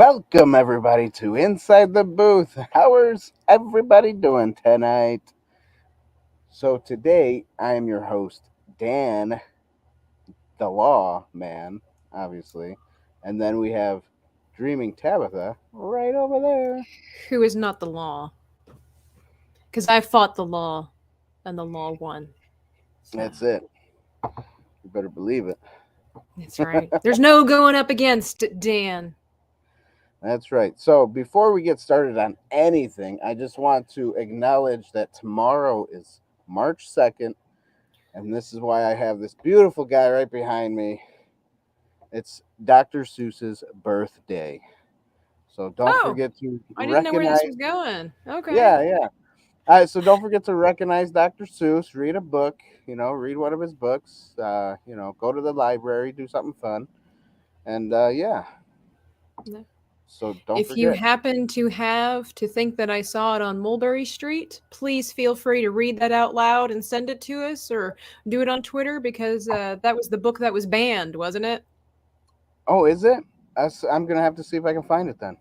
Welcome everybody to Inside the Booth. How's everybody doing tonight? So today I am your host, Dan, the Law Man, obviously, and then we have Dreaming Tabitha right over there. Who is not the law? Because I fought the law, and the law won. So That's it. You better believe it. that's right. There's no going up against Dan. That's right. So before we get started on anything, I just want to acknowledge that tomorrow is March 2nd, and this is why I have this beautiful guy right behind me. It's Dr. Seuss's birthday. So don't Oh, forget to I didn't know where this recognize. was going. Okay. Yeah. So don't forget to recognize Dr. Seuss, read a book, read one of his books, go to the library, do something fun. And yeah, No. so don't If you forget. happen to think that I saw it on Mulberry Street, please feel free to read that out loud and send it to us, or do it on Twitter because that was the book that was banned, wasn't it? Oh, is it? I'm going to have to see if I can find it then.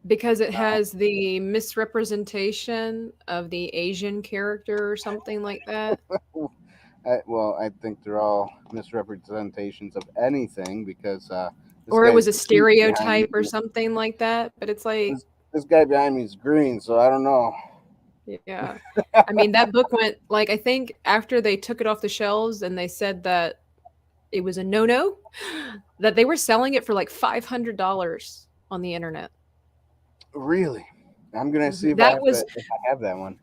Because it Uh, has the misrepresentation of the Asian character or something like that. I think they're all misrepresentations of anything because this Or it guy's was a green behind stereotype or me. something like that. But it's like, This guy behind me is green, so I don't know. yeah. I mean, that book went, like, I think after they took it off the shelves and they said that it was a no no, that they were selling it for like $500 on the internet. Really? I'm gonna see That was, if I have that one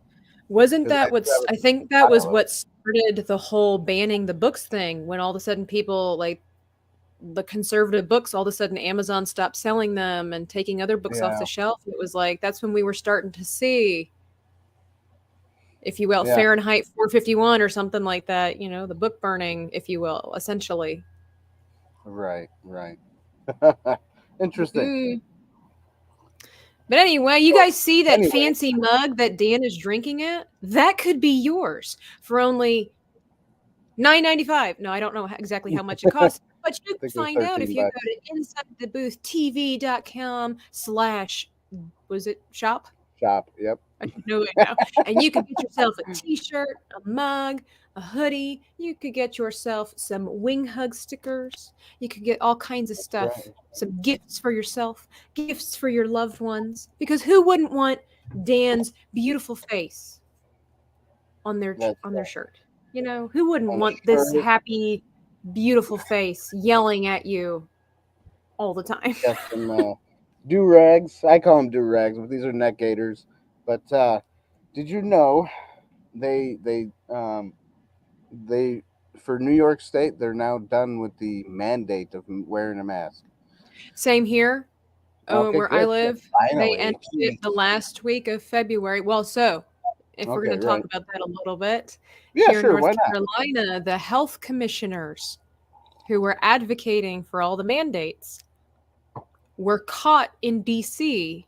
wasn't because I that do what's, have I a think that was pile of. what started the whole banning the books thing when all of a sudden people like the conservative books, all of a sudden Amazon stopped selling them and taking other books off Yeah, the shelf. It was like that's when we were starting to see, if you will, yeah, Fahrenheit 451 or something like that, the book burning, if you will, essentially. right. Interesting. Mm. But anyway, you So guys see that anyway, fancy mug that Dan is drinking at? That could be yours for only $9.95. No, I don't know exactly how much it I costs, but you can think it was find out if you go $13. to insidethebooth.tv.com/ was it shop? Shop. Yep. I should know it now. And you could get yourself a t-shirt, a mug, a hoodie. You could get yourself some wing hug stickers. You could get all kinds of That's stuff. right. Some gifts for yourself, gifts for your loved ones. Because who wouldn't want Dan's beautiful face That's on their right. shirt? Who wouldn't On the want this shirt, happy, beautiful face yelling at you all the time? got some do rags. I call them do rags, but these are neck gaiters. But did you know they they for New York State they're now done with the mandate of wearing a mask. Same here. Oh, Okay, where I good. live, they Finally. ended it Jeez. the last week of February. Well, so if we're Okay, going to talk right. about that a little bit, Yeah, here in sure. North Why not? Carolina, the health commissioners who were advocating for all the mandates were caught in DC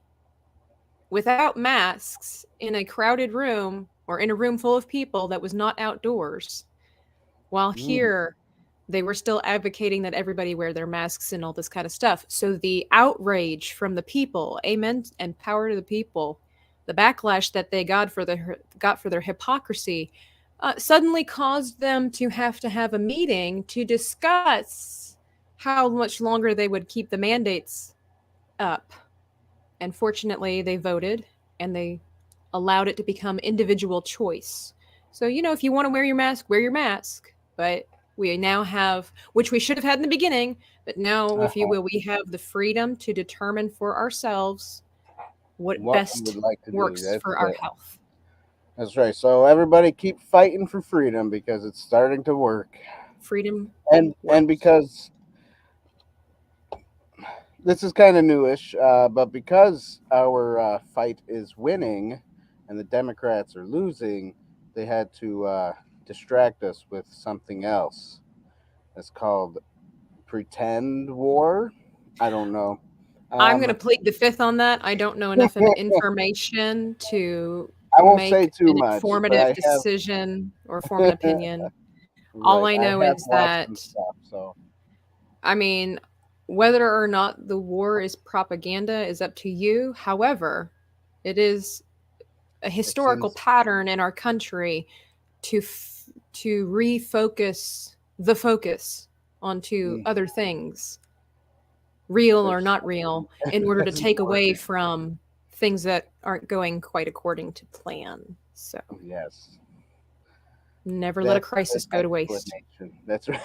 without masks in a crowded room or in a room full of people that was not outdoors. While Mm, here, they were still advocating that everybody wear their masks and all this kind of stuff. So the outrage from the people, amen, and power to the people, the backlash that they got for their hypocrisy, suddenly caused them to have a meeting to discuss how much longer they would keep the mandates up. And fortunately, they voted and they allowed it to become individual choice. So, if you want to wear your mask, wear your mask. But we now have, which we should have had in the beginning, but now, if you uh-huh. will, we have the freedom to determine for ourselves what What we would best like to do. works for our health. That's right. So everybody keep fighting for freedom because it's starting to work. Freedom And works. because this is kind of newish, but because our fight is winning and the Democrats are losing, they had to distract us with something else. It's called pretend war. I don't know. I'm going to Um, plead the fifth on that. I don't know enough information to I won't say make too an much, but informative decision or form an opinion. All right. I I know have is watched that, some stuff, so I mean, Whether or not the war is propaganda is up to you. However, it is a It historical seems. pattern in our country to refocus the focus onto Mm, other things, real or there's not real, in order to that's take away important. from things that aren't going quite according to plan. So Yes, never let a that's the crisis go to waste. explanation. That's right.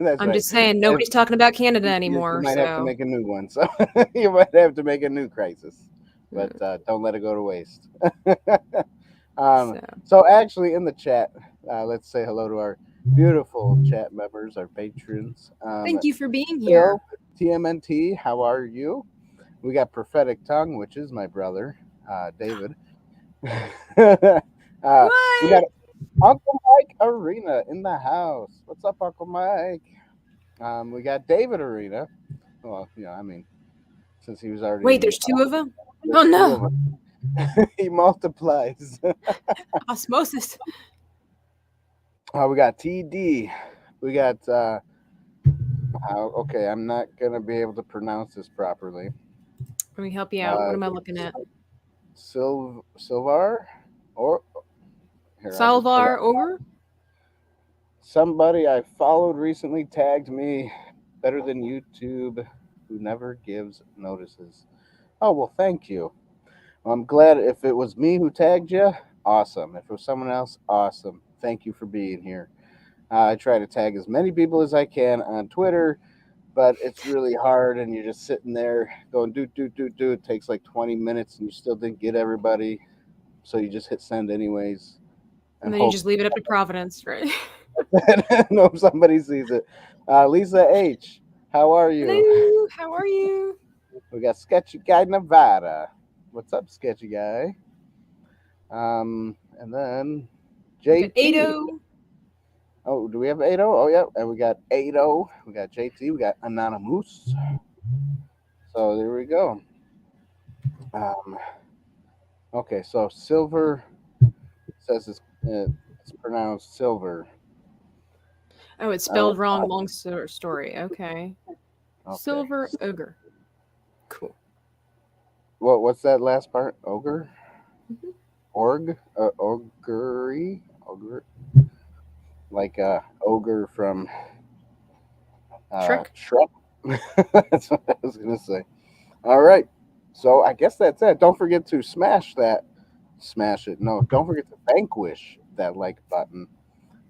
That's I'm right. just saying If, nobody's talking about Canada you anymore, might have to so make a new one. So you might have to make a new crisis, but mm, don't let it go to waste. so So actually, in the chat, let's say hello to our beautiful chat members, our patrons. thank you for being Phil, here. TMNT, how are you? We got Prophetic Tongue, which is my brother, David. We What? got Uncle Mike Arena in the house. What's up, Uncle Mike? We got David Arena. Well, I mean, since he was already Wait, in the there's two of them? Oh there's two of no. them. He multiplies. Osmosis. We got TD. We got okay, I'm not gonna be able to pronounce this properly. Let me help you out. What Uh, am I looking at? Silvar, or here I'll just put it. Salvar Ogre? Somebody I followed recently tagged me. Better than YouTube, who never gives notices. Oh well, thank you. I'm glad if it was me who tagged you, awesome. If it was someone else, awesome. Thank you for being here. I try to tag as many people as I can on Twitter, but it's really hard, and you're just sitting there going do do do do. It takes like 20 minutes, and you still didn't get everybody, so you just hit send anyways, And and then you hope just leave it up to Providence, right? that no somebody sees it. Lisa H, how are you? Hello, how are you? We got Sketchy Guy Nevada. What's up, Sketchy Guy? And then We got JT. Ado. Oh, do we have 80? Oh, yeah. And we got 80. We got JT. We got Anonymous. So there we go. Um, okay, so silver says it's pronounced silver. Oh, it's Oh, spelled wrong. Long story. Okay. okay. Silver Ogre. Cool. What's that last part? Ogre? Hmm. Ogre? Like ogre from Shrek. Shrek? That's what I was going to say. All right. So I guess that's it. Don't forget to smash that. Smash it. No, don't forget to vanquish that like button.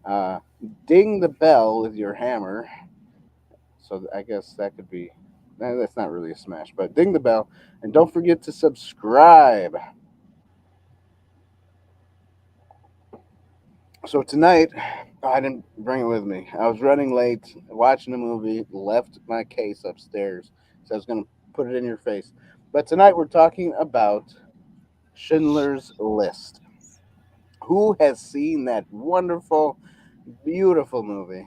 Uh, ding the bell with your hammer. So I guess that could be. That's not really a smash, but ding the bell. And don't forget to subscribe. So tonight, I didn't bring it with me. I was running late, watching a movie, left my case upstairs. So I was going to put it in your face. But tonight we're talking about Schindler's List. Who has seen that wonderful, beautiful movie?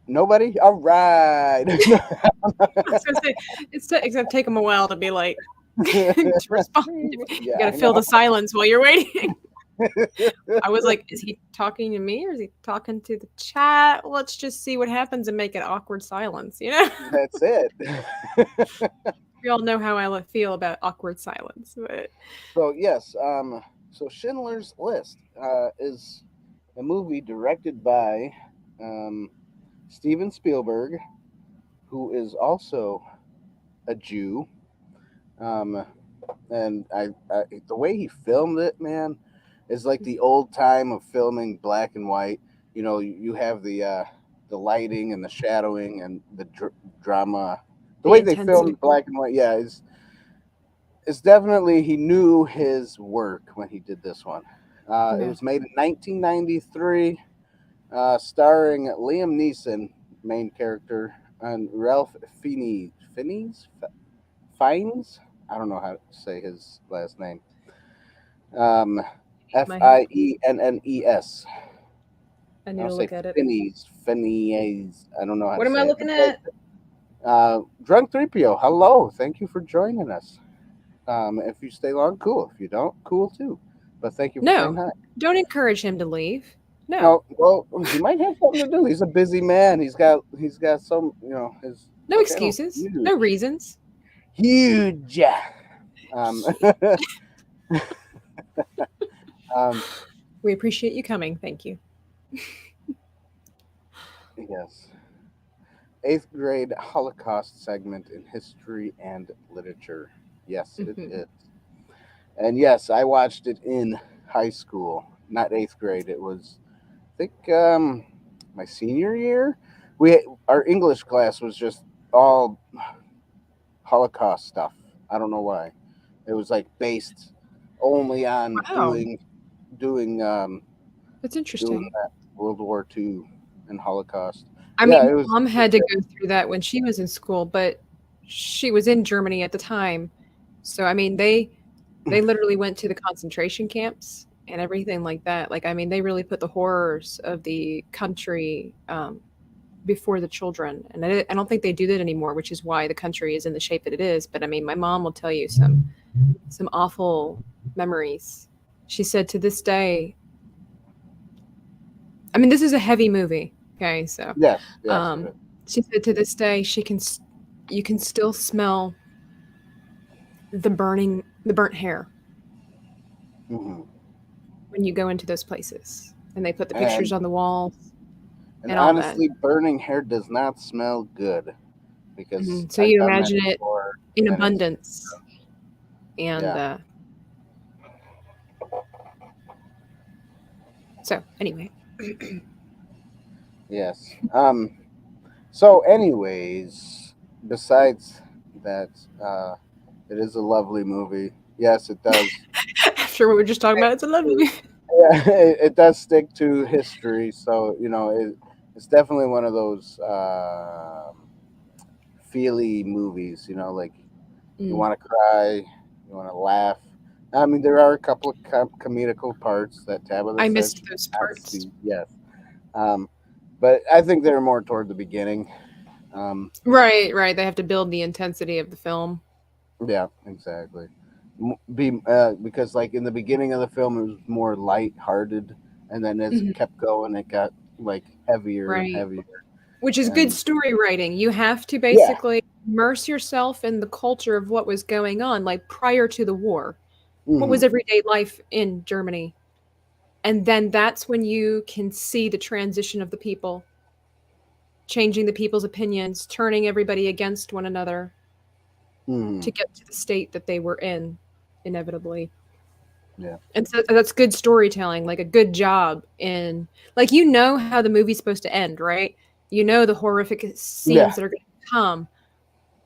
Nobody? All right. I was gonna say it's gonna take them a while to be like to respond. You Yeah, gotta I fill know. the silence while you're waiting. I was like, is he talking to me or is he talking to the chat? Let's just see what happens and make it awkward silence, you know? That's it. We all know how I feel about awkward silence, but So yes, so Schindler's List is a movie directed by um, Steven Spielberg, who is also a Jew. Um, and the way he filmed it, man, is like the old time of filming black and white. You have the lighting and the shadowing and the drama. The the way they filmed intensity. black and white, yeah, is definitely he knew his work when he did this one. It Yeah. was made in 1993, starring Liam Neeson, main character, and Ralph Fiennes. I don't know how to say his last name. Um, My help. Fiennes. I need I'll to say look at it. Fiennes. I don't know how What to am I say it. looking But, at? Drunk 3PO, hello. Thank you for joining us. If you stay long, cool. If you don't, cool too. But thank you for saying No. hi. Don't encourage him to leave. No, No, well, he might have something to do. He's a busy man. He's got some, his no channel's excuses, no reasons. huge. Um, um, We appreciate you coming. Thank you. yes, eighth grade Holocaust segment in history and literature. Yes, it Hmm. is. And yes, I watched it in high school, not eighth grade. It was, I think, my senior year. Our English class was just all Holocaust stuff. I don't know why. It was like based only on Wow, doing that's doing interesting. that World War II and Holocaust. I mean, Yeah, my mom it was had to go through that when she was in school, but she was in Germany at the time. So I mean, they great. literally went to the concentration camps and everything like that. Like, I mean, they really put the horrors of the country before the children, and I don't think they do that anymore, which is why the country is in the shape that it is. But I mean, my mom will tell you some awful memories. She said to this day, I mean, this is a heavy movie. Okay, so Yes, yes, it um, is. she said to this day you can still smell the burnt hair Hmm. when you go into those places, and they put the pictures And on the walls and and all that. honestly, burning hair does not smell good because So I've you done that imagine it before, in and it's abundance, and yeah, so anyway, yes. So, anyways, besides that, uh, it is a lovely movie. Yes, it does. after what we were just talking about, it's a lovely. Yeah, it does stick to history, so it's definitely one of those feely movies. Like you Mm. want to cry, you want to laugh. I mean, there are a couple of comedical parts that Tabitha I said missed she did those not parts. see. Yes, um, but I think they're more toward the beginning. Um, Right, right. They have to build the intensity of the film. yeah, exactly. Because like in the beginning of the film, it was more light-hearted, and then as it Mhm. kept going, it got like heavier and Right. heavier. Which is good And story writing. You have to yeah, basically immerse yourself in the culture of what was going on, like prior to the war. What hmm was everyday life in Germany? And then that's when you can see the transition of the people, changing the people's opinions, turning everybody against one another hmm to get to the state that they were in, inevitably. yeah, And so that's good storytelling, like a good job in, like, you know how the movie's supposed to end, right? You know the horrific scenes yeah, that are going to come,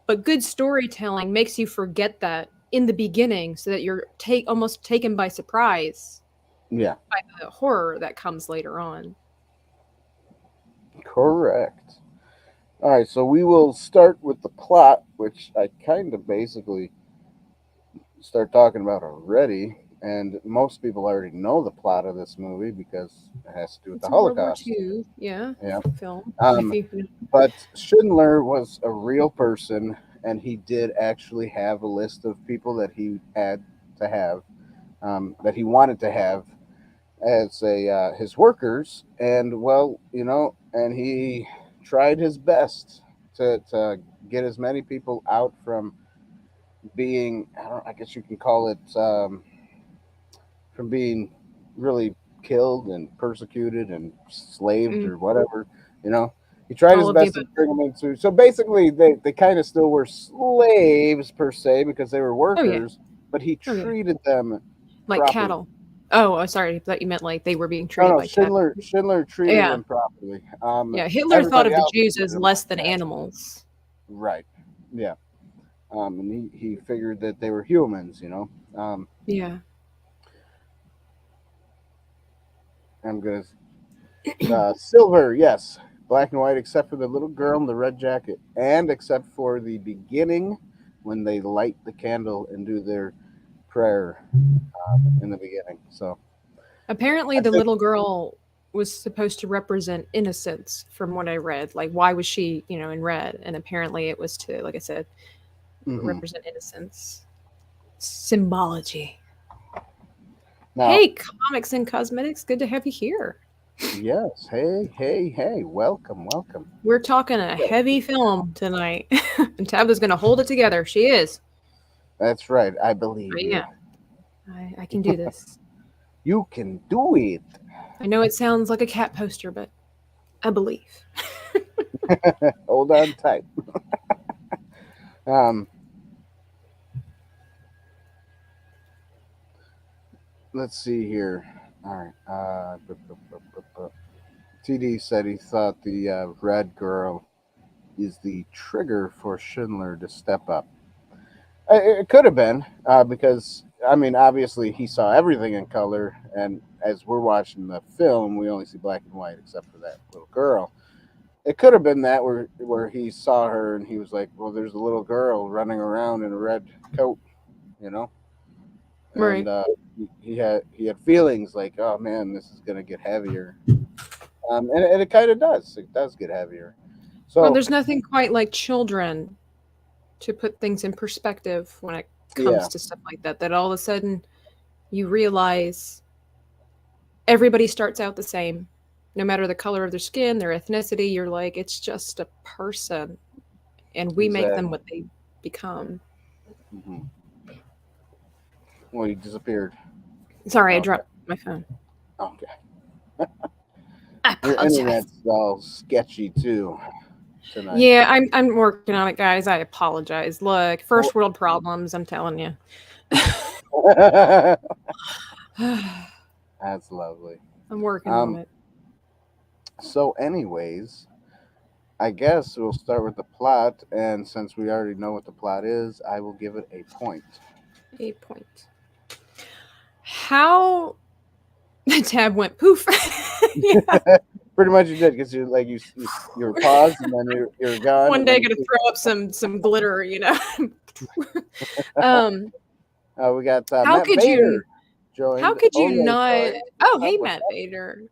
but good storytelling makes you forget that in the beginning so that you're almost taken by surprise yeah. by the horror that comes later on. Correct. All right, so we will start with the plot, which I kind of basically start talking about already, and most people already know the plot of this movie because it has to do with the It's a World War Holocaust. II, yeah, Yeah. film. If Um, you but Schindler was a real person, and he did actually have a list of people that he had to have, that he wanted to have as a his workers, and well, and he tried his best to get as many people out from being, I guess you can call it, from being really killed and persecuted and slaved mm, or whatever, you know. He tried all his of the best above, to bring them into. So basically, they kind of still were slaves per se because they were oh yeah, workers, but he oh yeah, treated them like properly. cattle. Oh, sorry, I thought you meant like they were being No, treated no, like cattle. Schindler treated Yeah, them properly. yeah. Hitler thought Everybody of the else Jews treated as them like less than cattle. animals. Right. Yeah. And he figured that they were humans. Yeah. I'm gonna silver, yes, black and white, except for the little girl in the red jacket, and except for the beginning when they light the candle and do their prayer in the beginning. So Apparently, I the think, little girl was supposed to represent innocence, from what I read. Like, why was she, in red? And apparently, it was to, like I said, hmm represent innocence. Symbology. now, Hey, comics and cosmetics, good to have you here. Yes. Hey, hey, hey. Welcome, welcome. We're talking a heavy film tonight. And Tabitha's going to hold it together. She is. That's right. I believe I you. am. I can do this. You can do it. I know it sounds like a cat poster, but I believe. Hold on tight. Um, let's see here. All right. TD said he thought the red girl is the trigger for Schindler to step up. It could have been because I mean, obviously he saw everything in color, and as we're watching the film, we only see black and white except for that little girl. It could have been that where he saw her and he was like, "Well, there's a little girl running around in a red coat," you know, and Right. he had feelings like, "Oh man, this is gonna get heavier," and it kind of does. It does get heavier. Well, So there's nothing quite like children to put things in perspective when it comes yeah, to stuff like that. That all of a sudden you realize everybody starts out the same. No matter the color of their skin, their ethnicity, you're like, it's just a person. And we make them exactly. what they become. Hmm. Well, he disappeared. Sorry, I Okay, dropped my phone. okay. I Your apologize. internet's all sketchy too tonight. Yeah, I'm working on it, guys. I apologize. Look, Well, first world problems, I'm telling you. that's lovely. I'm working on Um, it. so, anyways, I guess we'll start with the plot, and since we already know what the plot is, I will give it a point. 8 points. How the tab went poof. Yeah. Pretty much you did because you were paused and then you're gone One and day then gonna throw up some glitter, you know. um we got how Matt could you Vader joined. Oh yeah, not sorry. oh hey What's Matt Vader.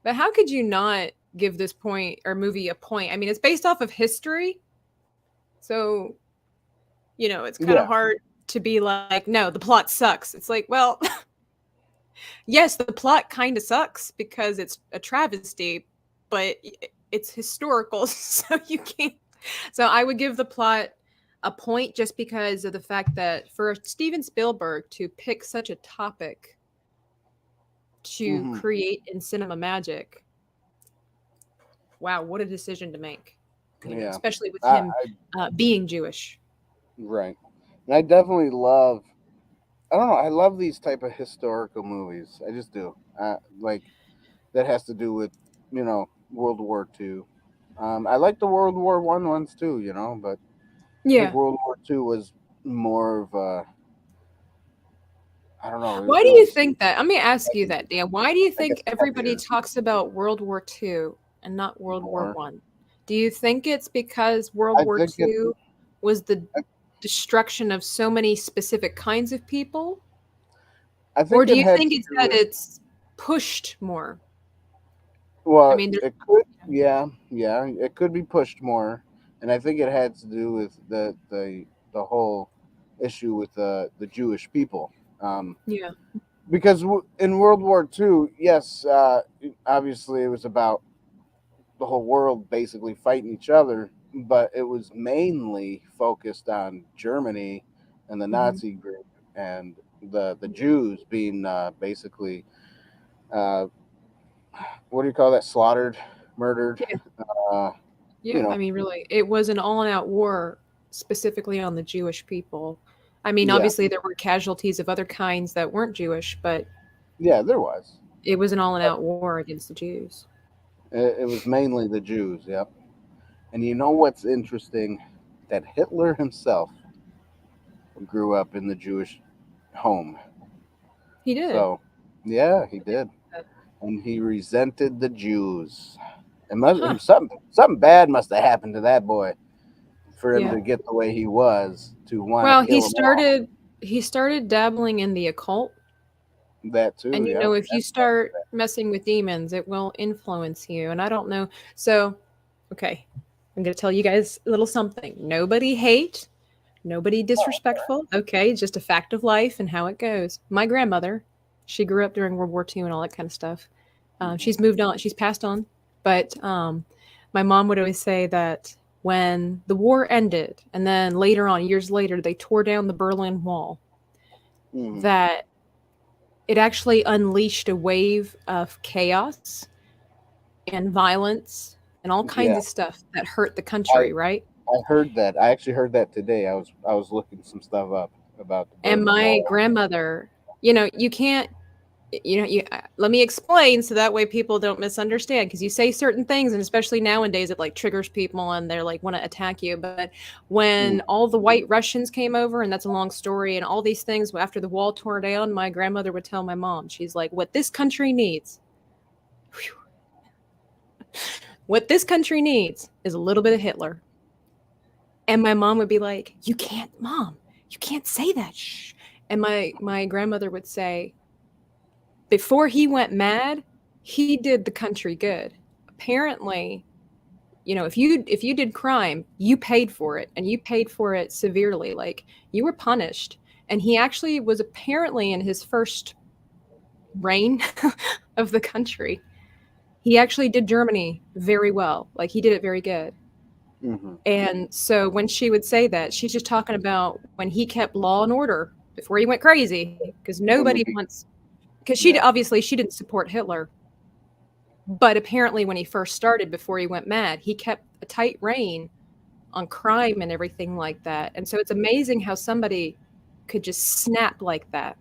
But how could you not give this point or movie a point? I mean, it's based off of history, so it's that? kind of Yeah, hard to be like, no, the plot sucks. It's like, well, yes, the plot kind of sucks because it's a travesty, but it's historical, so you can't. So I would give the plot a point just because of the fact that for Steven Spielberg to pick such a topic to hmm, create in cinema magic, wow, what a decision to make. yeah. Especially with I, him being Jewish. right. And I definitely love. I don't know. I love these type of historical movies. I just do. Like that has to do with World War II. I like the World War One ones too. But I think Yeah. World War II was more of a. I don't know. Why It do you was think that? Let me ask you heavy. that, Dan. Why do you I think guess everybody heavier talks about World War II and not World War more. One? Do you think it's because World I War think it. II was the I, destruction of so many specific kinds of people? I Or think do it you had think to it's do that with. it's pushed more? I Well, mean, there's it could. Yeah, yeah. It could be pushed more, and I think it had to do with the whole issue with the Jewish people. yeah. Because in World War II, yes, obviously it was about the whole world basically fighting each other, but it was mainly focused on Germany and the Hmm. Nazi group and the Jews being basically uh, what do you call that? Slaughtered, murdered. Yeah. Uh, you Yeah. I know, mean, really, it was an all-out war specifically on the Jewish people. I mean, yeah, obviously there were casualties of other kinds that weren't Jewish, but yeah, there was. it was an all-out war against the Jews. It was mainly the Jews. Yep. And you know what's interesting? That Hitler himself grew up in the Jewish home. He did. So, yeah, he did, and he resented the Jews. Huh. Something bad must have happened to that boy for him Yeah. to get the way he was to want to Well, he kill them all. started he started dabbling in the occult, That too, and yeah. if you start messing with demons, it will influence you. And I don't know. So, okay, I'm going to tell you guys a little something. Nobody hate, nobody disrespectful. Okay, just a fact of life and how it goes. My grandmother, she grew up during World War II and all that kind of stuff. Hmm. She's moved on. She's passed on. But my mom would always say that when the war ended, and then later on, years later, they tore down the Berlin Wall, Hmm. that it actually unleashed a wave of chaos and violence and all kinds Yeah, of stuff that hurt the I country, right? I heard that. I actually heard that today. I was looking some stuff up about the And Berlin my Wall. grandmother, you can't, let me explain so that way people don't misunderstand, because you say certain things, and especially nowadays it like triggers people and they're like want to attack you. But when Mm. all the white Russians came over, and that's a long story, and all these things after the wall tore down, my grandmother would tell my mom, she's like, what this country needs, what this country needs is a little bit of Hitler. And my mom would be like, "You can't, mom, you can't say that. Shh." And my grandmother would say, "Before he went mad, he did the country good. Apparently, if you did crime, you paid for it, and you paid for it severely. Like, you were punished." And he actually was apparently in his first reign of the country. He actually did Germany very well. Like, he did it very good. Hmm. And so when she would say that, she's just talking about when he kept law and order before he went crazy, because When nobody you be, wants, because yeah. she didn't support Hitler, but apparently when he first started, before he went mad, he kept a tight rein on crime and everything like that. And so it's amazing how somebody could just snap like that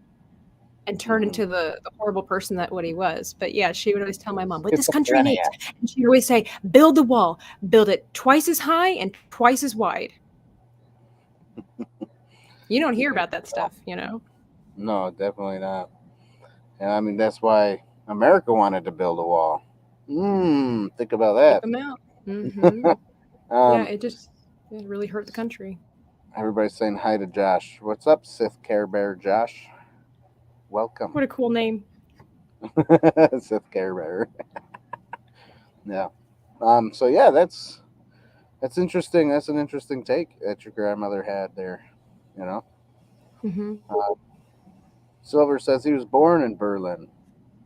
and turn Hmm. into the horrible person that what he was. But yeah, she would always tell my mom what this country needs. Schizophrenia. And she would always say, build the wall, build it twice as high and twice as wide. You don't hear Yeah. about that stuff. No, definitely not. And I mean that's why America wanted to build a wall. Think about Keep that. them out. Mm-hmm. Yeah, um, it really hurt the country. Everybody's saying hi to Josh. What's up, Sith Care Bear Josh? Welcome. What a cool name. Sith Care Bear. Yeah. So yeah, that's interesting. That's an interesting take that your grandmother had there. You know. Mm-hmm. Uh, Silver says he was born in Berlin.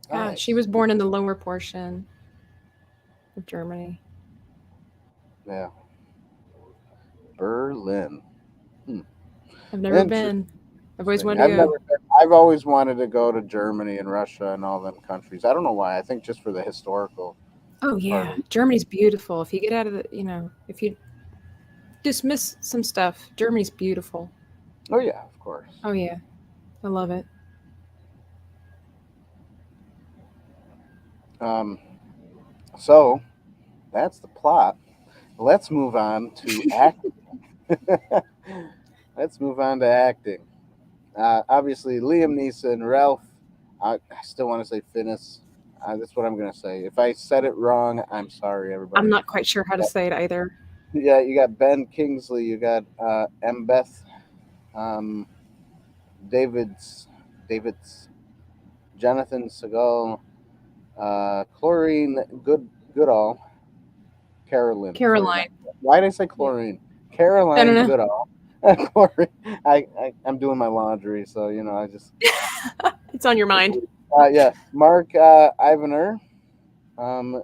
She Nice. was born in the lower portion of Germany. Yeah. Berlin. Hmm. I've never Interesting. been. I've always wanted to I've go. never been. I've always wanted to go to Germany and Russia and all them countries. I don't know why. I think just for the historical Oh part yeah, of it. Germany's beautiful. If you get out of if you dismiss some stuff, Germany's beautiful. Oh yeah, of course. Oh yeah, I love it. Um, so that's the plot. Let's move on to acting. Let's move on to acting. Obviously, Liam Neeson, Ralph. I still want to say Finnis. That's what I'm gonna say. If I said it wrong, I'm sorry, I'm everybody. not quite sure how to say it either. Yeah, you got Ben Kingsley. You got Mbeth, um, David's, David's, Jonathan Segal, Chlorine Goodall, Carolyn. Sorry, not. Caroline. Why did I say Yeah. Chlorine? I don't Caroline know. Goodall. Chlorine. I'm doing my laundry, so I just. It's on your mind. Yeah, Mark Ivaner. Um,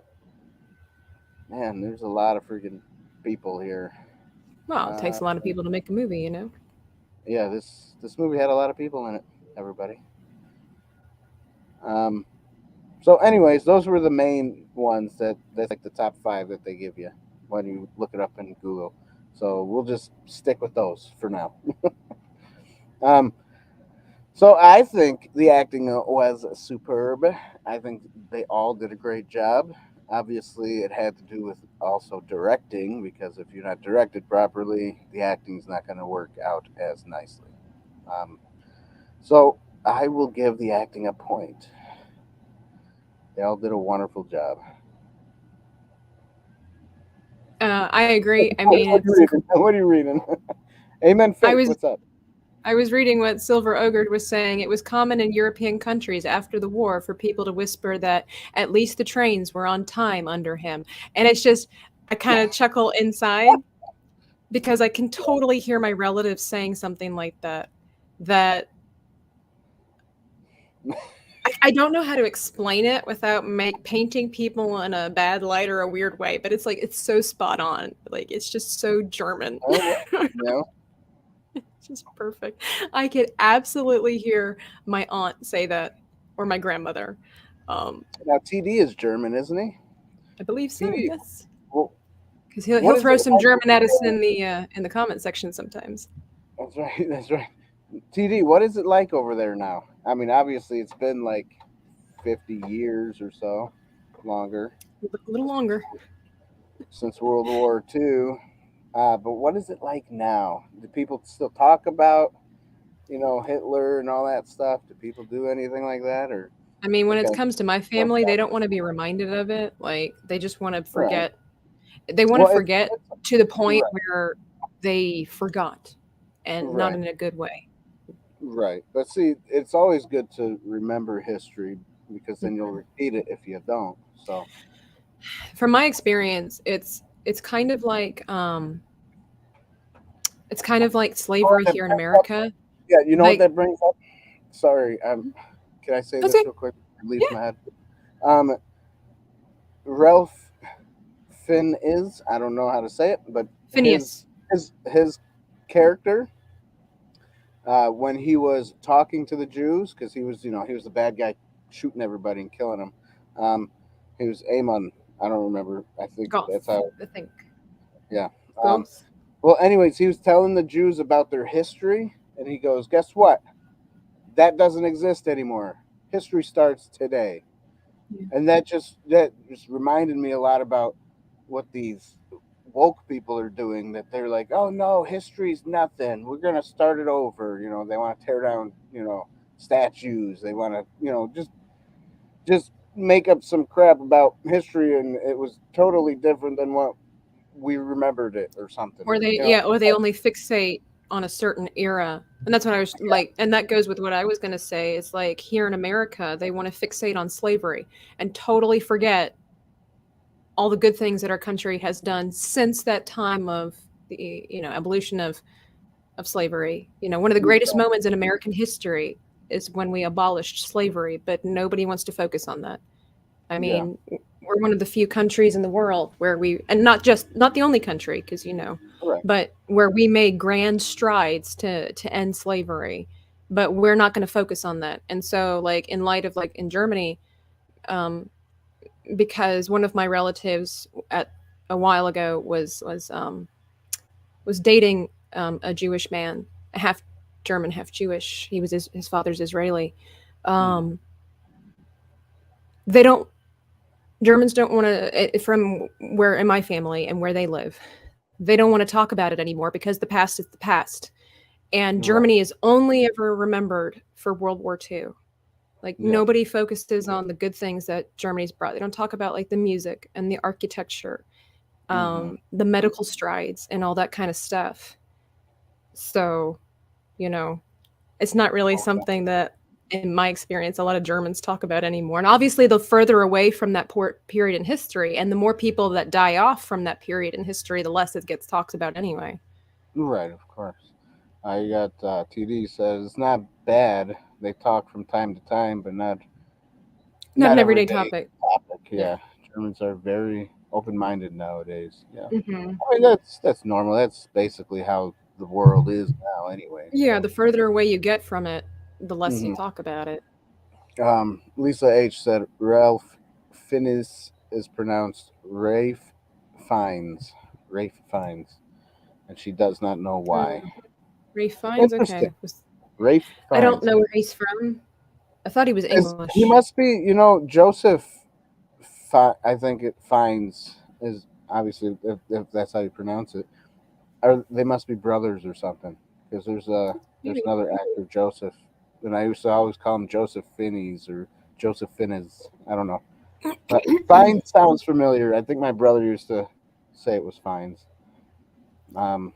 Man, there's a lot of freaking people here. Well, it Uh, takes a lot of people to make a movie. yeah, this movie had a lot of people in it. Everybody. Um, so, anyways, those were the main ones that's like the top five that they give you when you look it up in Google. So we'll just stick with those for now. Um, so I think the acting was superb. I think they all did a great job. Obviously, it had to do with also directing because if you're not directed properly, the acting's not going to work out as nicely. Um, so I will give the acting a point. They all did a wonderful job. I agree. I What mean, are you reading? What are you reading? Amen. I Fake. was What's up? I was reading what Silver Ogre was saying. It was common in European countries after the war for people to whisper that at least the trains were on time under him. And it's just, I kind of chuckle inside because I can totally hear my relatives saying something like that. That I don't know how to explain it without painting people in a bad light or a weird way, but it's like it's so spot on. Like it's just so German. Oh yeah, you know. It's just perfect. I could absolutely hear my aunt say that or my grandmother. Um, Now TD is German, isn't he? I believe so. TD. Yes, Well, because what he'll is it throw some like German over at us there? in the comment section sometimes. That's right. That's right. TD, what is it like over there now? I mean, obviously it's been like 50 years or so, longer A little longer. since World War II. But what is it like now? Do people still talk about, Hitler and all that stuff? Do people do anything like that, or I mean, they when it kind of comes to my brush family, they off? don't want to be reminded of it. Like they just want to Right. forget. They want to Well, forget it's to the point right, where they forgot, and not right, in a good way. right. But see, it's always good to remember history because then you'll repeat it if you don't. So, From my experience, it's kind of like oh, slavery that here in brings up, America. yeah, you know what Like that brings up? Sorry, can I say that's this it. real quick? It leaves Yeah, my head. Um, Ralph Finn is, I don't know how to say it, but Phineas. his character, when he was talking to the Jews, because he was the bad guy shooting everybody and killing them. Um, he was Amon. I don't remember. I think that's Goth, how. I think. Yeah. Um, Goth. well, anyways, he was telling the Jews about their history, and he goes, "Guess what? That doesn't exist anymore. History starts today." Yeah. And that just reminded me a lot about what these woke people are doing. That they're like, oh no, history's nothing, we're gonna start it over. They want to tear down statues. They want to just make up some crap about history, and it was totally different than what we remembered it or something. Or they only fixate on a certain era. And that's what I was like, and that goes with what I was going to say. It's like here in America, they want to fixate on slavery and totally forget all the good things that our country has done since that time of the evolution of slavery. One of the greatest moments in American history is when we abolished slavery, but nobody wants to focus on that. I Yeah. mean, we're one of the few countries in the world where and not the only country, because Right. but where we made grand strides to end slavery, but we're not going to focus on that. And so, like in light of like in Germany, um, because one of my relatives at a while ago was dating a Jewish man, half German, half Jewish. His father's Israeli. Hmm. Um, they don't Germans don't want to, from where in my family and where they live, they don't want to talk about it anymore because the past is the past. And Right. Germany is only ever remembered for World War II. Like Yep. nobody focuses on the good things that Germany's brought. They don't talk about like the music and the architecture, Hmm. the medical strides and all that kind of stuff. So, you know, it's not really Okay. something that, in my experience, a lot of Germans talk about anymore. And obviously, the further away from that period in history, and the more people that die off from that period in history, the less it gets talked about anyway. Right. Of course. I got TD says it's not bad. They talk from time to time, but Not not an every everyday day topic. topic. Yeah. Yeah, Germans are very open minded nowadays. Yeah, Hmm. I mean that's normal. That's basically how the world is now, anyway. Yeah, So, the further away you get from it, the less you hmm talk about it. Lisa H said Ralph Fiennes is pronounced Rafe Fiennes. Rafe Fiennes, and she does not know why. Hmm. Ray Fiennes, Interesting. okay. Rafe I don't Fiennes. know where he's from. I thought he was He English. must be, Joseph. I think it finds is obviously if that's how you pronounce it. Or they must be brothers or something. Because there's Maybe. another actor Joseph, and I used to always call him Joseph Finney's or Joseph Finney's. I don't know, but Fines sounds familiar. I think my brother used to say it was Fines. Um,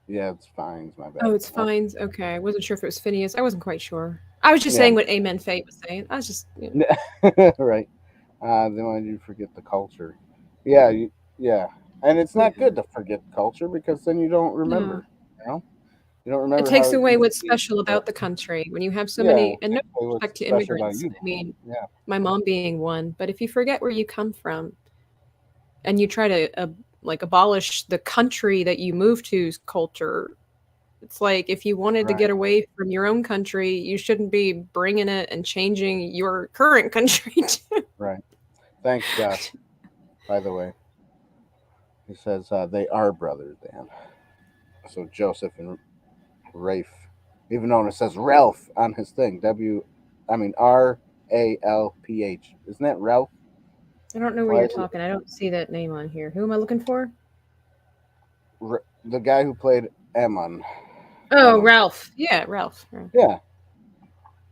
yeah, it's Fines. My Oh, bad. it's Fiennes. Okay, I wasn't sure if it was Phineas. I wasn't quite sure. I was just Yeah, saying what Amen Fate was saying. I was just, right. They wanted you to forget the culture. Yeah, yeah, and it's not yeah. good to forget culture because then you don't No. remember. You know. You don't It remember how takes it away used what's to be? special But about the country when you have so yeah, many, it and no takes away what's respect to special about immigrants. you. I mean, Yeah, my mom being one, but if you forget where you come from and you try to like abolish the country that you move to's culture, it's like if you wanted to right, get away from your own country, you shouldn't be bringing it and changing your current country too. right. Thanks, Josh. By the way, he says they are brothers, Dan. So Joseph and Rafe, even though it says Ralph on his thing, Ralph. Isn't that Ralph? I don't know where Why you're is it talking. I don't see that name on here. Who am I looking for? the guy who played Ammon? Oh, Ammon. Ralph. Yeah, Ralph. Yeah,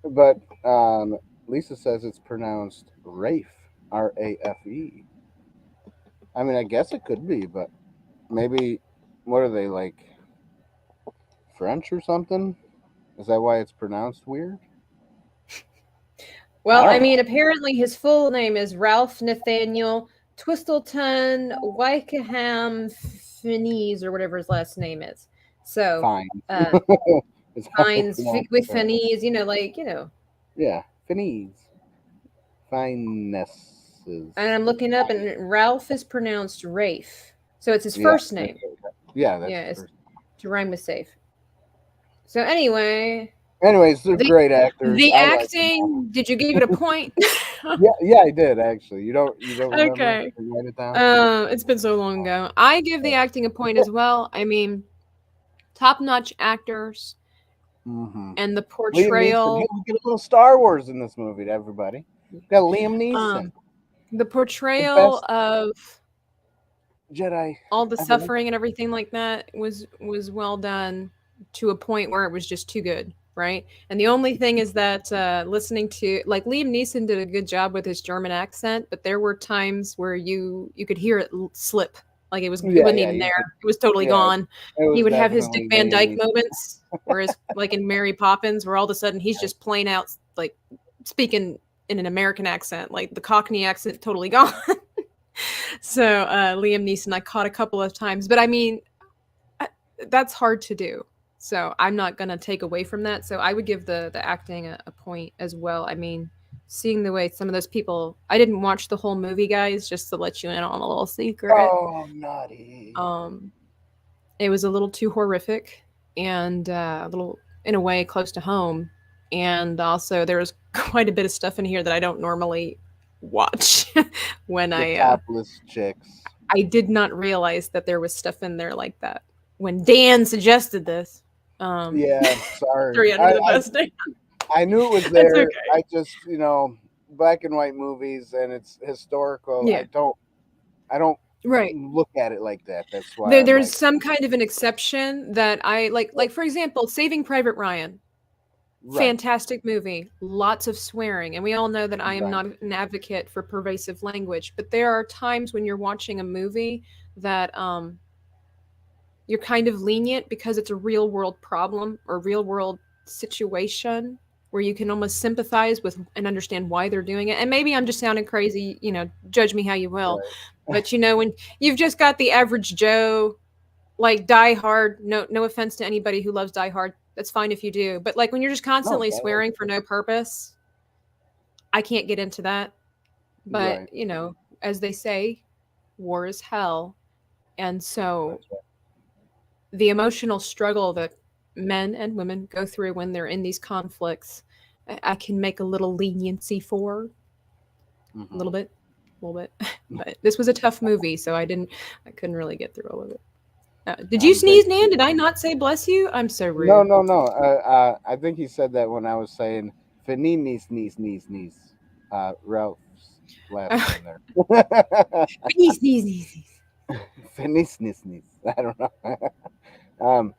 but Lisa says it's pronounced Rafe, Rafe. I mean, I guess it could be, but maybe what are they like French or something? Is that why it's pronounced weird? Well, I I don't mean, know. apparently his full name is Ralph Nathaniel Twistleton Wykeham Finney's or whatever his last name is. So, Fine. uh, Is how they Heinz pronounce with it. Finney's, like, Yeah, Finese. Finesses. and I'm looking up, and Ralph is pronounced Rafe. So it's his Yeah, first name. yeah, that's Yeah, the it's first. to rhyme with safe. So anyway, Anyways, they're the great actors. the I like them all. acting. Did you give it a point? Yeah, yeah, I did actually. You don't remember? Okay. You write it down. It's been so long ago. I give the acting a point as well. I mean, top-notch actors Mm-hmm. and the Liam Neeson. Hey, portrayal, we get a little Star Wars in this movie, to everybody. We got Liam Neeson, um, the the portrayal best of Jedi all the ever lived. suffering and everything like that was well done to a point where it was just too good, right? And the only thing is that listening to like Liam Neeson did a good job with his German accent, but there were times where you could hear it slip, like it Yeah, wasn't yeah, even you there. could. It was totally Yeah, gone. it He was would have his Dick definitely Van Liam Dyke Neeson. moments, whereas like in Mary Poppins, where all of a sudden he's just plain out like speaking in an American accent, like the Cockney accent totally gone. So Liam Neeson, I caught a couple of times, but I mean, I, that's hard to do. So I'm not gonna take away from that. So I would give the acting a point as well. I mean, seeing the way some of those people, I didn't watch the whole movie, guys, just to let you in on a little secret. Oh, naughty. Um, it was a little too horrific and a little, in a way, close to home. And also, there was quite a bit of stuff in here that I don't normally watch when The I topless chicks. I did not realize that there was stuff in there like that when Dan suggested this. Um, Yeah, threw sorry. you under the bus, Dan. I knew it was That's there. okay. I just, black and white movies and it's historical. Yeah, I don't right. look at it like that. That's why There, I'm there's like, some kind of an exception that I like. Like for example, Saving Private Ryan. right, Fantastic movie, lots of swearing, and we all know that I am right, not an advocate for pervasive language. But there are times when you're watching a movie that you're kind of lenient because it's a real world problem or real world situation where you can almost sympathize with and understand why they're doing it. And maybe I'm just sounding crazy, judge me how you will. right. But when you've just got the average Joe, like Die Hard, no offense to anybody who loves Die Hard, that's fine if you do. But like when you're just No, constantly that was swearing for no purpose, I can't get into that. But, right. as they say, war is hell. And so That's right. the emotional struggle that men and women go through when they're in these conflicts, I can make a little leniency for a Hmm. little bit, a little bit. But this was a tough movie, so I couldn't really get through all of it. Did you I'm big. sneeze, Nan? Did I not say bless you? I'm so No, rude. no, no. I think he said that when I was saying Fanini sneeze. Ralph's last name there. Sneeze, sneeze, sneeze, sneeze. Finis sneeze. I don't know. um,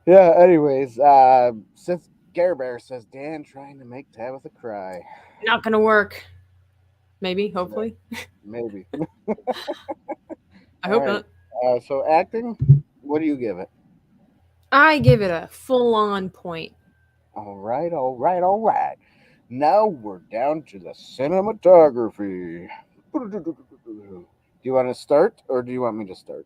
yeah. Anyways, since Gare Bear says Dan trying to make Tabitha cry, Not gonna work. Maybe, yeah, hopefully. maybe. I All hope right. not. So acting, what do you give it? I give it a full on point. All right, all right, all right. Now we're down to the cinematography. Do you want to start or do you want me to start?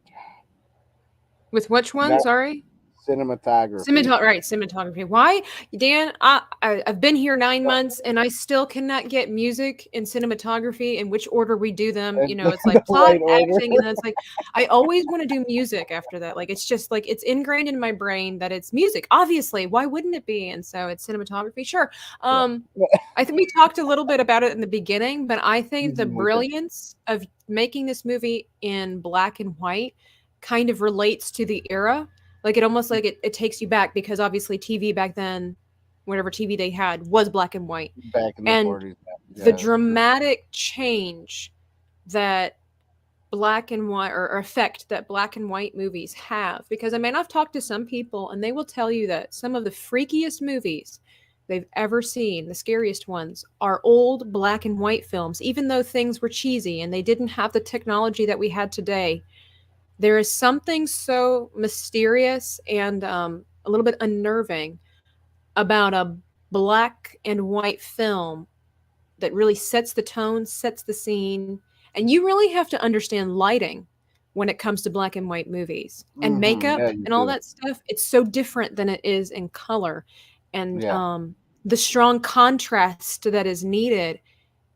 With which one? Now, Sorry? Cinematography. Right, cinematography. Why, Dan? I've been here 9 months and I still cannot get music and cinematography in which order we do them. In You know, it's the like plot, right order. acting, and then it's like I always want to do music after that. Like it's just like it's ingrained in my brain that it's music. Obviously, why wouldn't it be? And so it's cinematography. Sure. Yeah. I think we talked a little bit about it in the beginning, but I think the We did. brilliance of making this movie in black and white kind of relates to the era. Like it almost like it takes you back because obviously TV back then, whatever TV they had, was black and white. Back in the And 40s. the Yeah, that's true. dramatic change that black and white or effect that black and white movies have. Because I mean, I've talked to some people and they will tell you that some of the freakiest movies they've ever seen, the scariest ones, are old black and white films, even though things were cheesy and they didn't have the technology that we had today. There is something so mysterious and a little bit unnerving about a black and white film that really sets the tone, sets the scene, and you really have to understand lighting when it comes to black and white movies and Yeah, makeup you and all do. that stuff. It's so different than it is in color, and Yeah. the strong contrast that is needed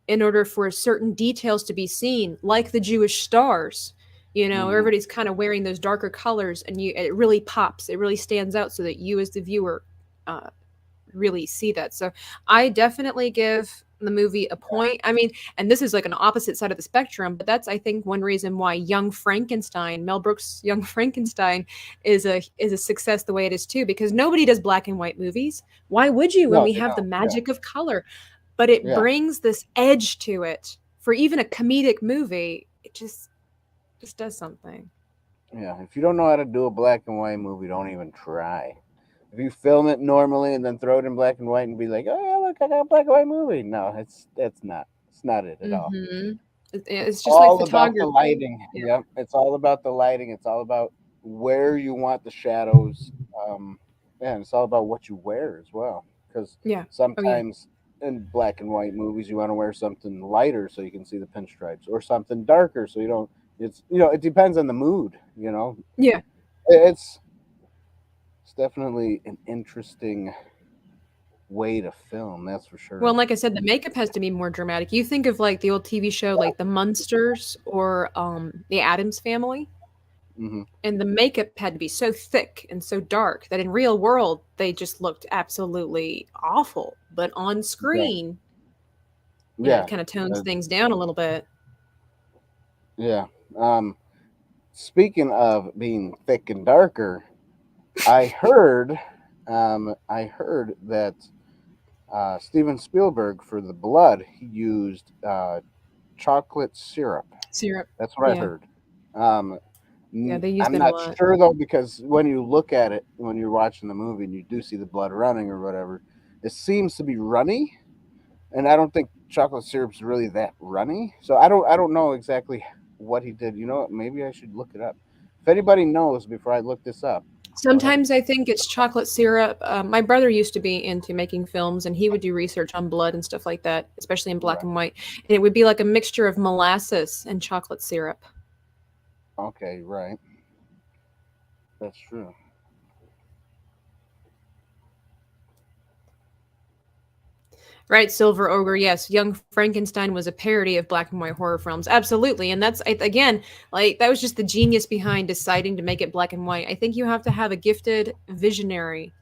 in order for certain details to be seen, like the Jewish stars. You know, Hmm. everybody's kind of wearing those darker colors, and it really pops. It really stands out, so that you, as the viewer, uh, really see that. So I definitely give the movie a point. I mean, and this is like an opposite side of the spectrum, but that's I think one reason why Young Frankenstein, Mel Brooks' Young Frankenstein, is a success the way it is too, because nobody does black and white movies. Why would you when No, we they have the don't. Yeah. magic of color? But it Yeah. brings this edge to it. For even a comedic movie, it just does something. Yeah. If you don't know how to do a black and white movie, don't even try. If you film it normally and then throw it in black and white and be like, "Oh yeah, look, I got a black and white movie," no, it's not it at all. Mhm. It's It's just like all about the photography. lighting. Yeah. Yep, it's all about the lighting. It's all about where you want the shadows. Um, yeah, and it's all about what you wear as well. Because Yeah. Oh, yeah. sometimes in black and white movies, you want to wear something lighter so you can see the pinstripes, or something darker so you don't. It's it depends on the mood. Yeah. It's it's definitely an interesting way to film. That's for Well, sure. and like I said, the makeup has to be more dramatic. You think of like the old TV show like The Munsters or The Addams Family, Hmm. and the makeup had to be so thick and so dark that in real world they just looked absolutely awful. But on Right. screen, it Yeah. kind of tones Uh, things down a little bit. yeah. Um, Speaking of being thick and darker, I heard, I heard that Steven Spielberg for the blood he used chocolate syrup. Syrup. That's what I Yeah. heard. Yeah, they used I'm it a not lot. sure though because when you look at it when you're watching the movie and you do see the blood running or whatever, it seems to be runny, and I don't think chocolate syrup's really that runny. So I don't know exactly what he did. You know what? Maybe I should look it up. If anybody knows before I look this up, go ahead. Sometimes I think it's chocolate syrup. My brother used to be into making films, and he would do research on blood and stuff like that, especially in black Right. and white. And it would be like a mixture of molasses and chocolate syrup. Okay. Right. That's true. Right, Silver Ogre. Yes, Young Frankenstein was a parody of black and white horror films. Absolutely, and that's again like that was just the genius behind deciding to make it black and white. I think you have to have a gifted visionary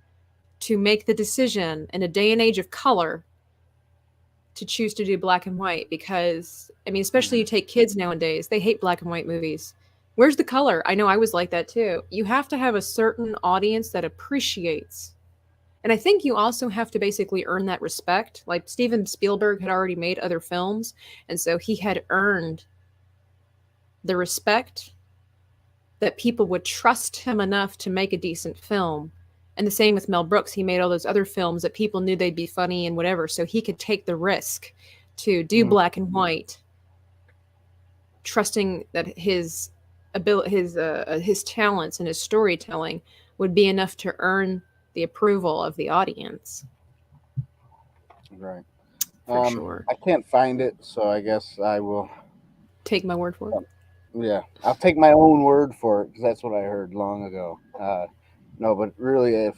to make the decision in a day and age of color to choose to do black and white because I mean, especially you Hmm. take kids nowadays, they hate black and white movies. Where's the color? I know I was like that too. You have to have a certain audience that appreciates. And I think you also have to basically earn that respect. Like Steven Spielberg had already made other films, and so he had earned the respect that people would trust him enough to make a decent film. And the same with Mel Brooks. He made all those other films that people knew they'd be funny and whatever, so he could take the risk to do Hmm. black and white, trusting that his ability, his talents and his storytelling would be enough to earn the approval of the audience, Right. for sure. I can't find it, so I guess I will. Take my word for it. Yeah, I'll take my own word for it because that's what I heard long ago. No, but really, if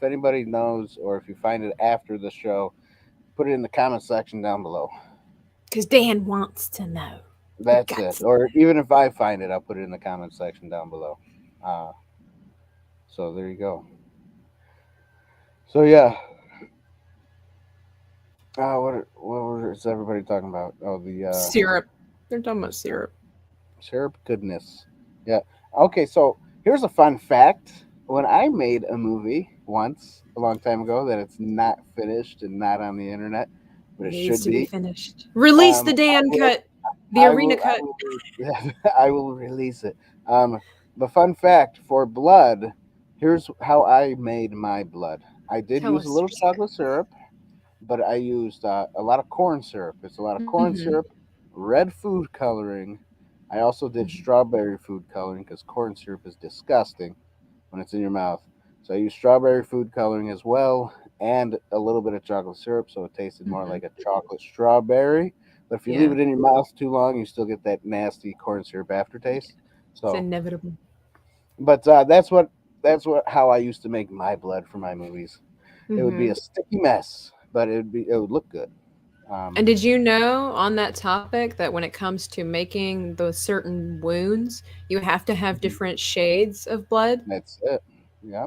anybody knows, or if you find it after the show, put it in the comment section down below. Because Dan wants to know. He That's got it. to. Or even if I find it, I'll put it in the comment section down below. Uh, so there you go. So yeah, what is everybody talking about? Oh, the Syrup. They're talking about syrup. syrup goodness. Yeah. Okay, so here's a fun fact. When I made a movie once a long time ago that it's not finished and not on the internet, but it Needs should to be be. finished. Release the I Dan will cut. The arena I cut. will I will release it. The fun fact for blood, here's how I made my blood. I did Tell use a us little your secret. chocolate syrup, but I used a lot of corn syrup. It's a lot of corn Mm-hmm. syrup, red food coloring. I also did Mm-hmm. strawberry food coloring because corn syrup is disgusting when it's in your mouth. So I used strawberry food coloring as well, and a little bit of chocolate syrup, so it tasted more Mm-hmm. like a chocolate strawberry. But if you leave Yeah. it in your mouth too long, you still get that nasty corn syrup aftertaste. It's So, inevitable. but that's what how I used to make my blood for my movies. It would be Mm-hmm. a sticky mess, but it would look good. And Um, did you know on that topic that when it comes to making those certain wounds, you have to have different shades of blood? that's it. Yeah.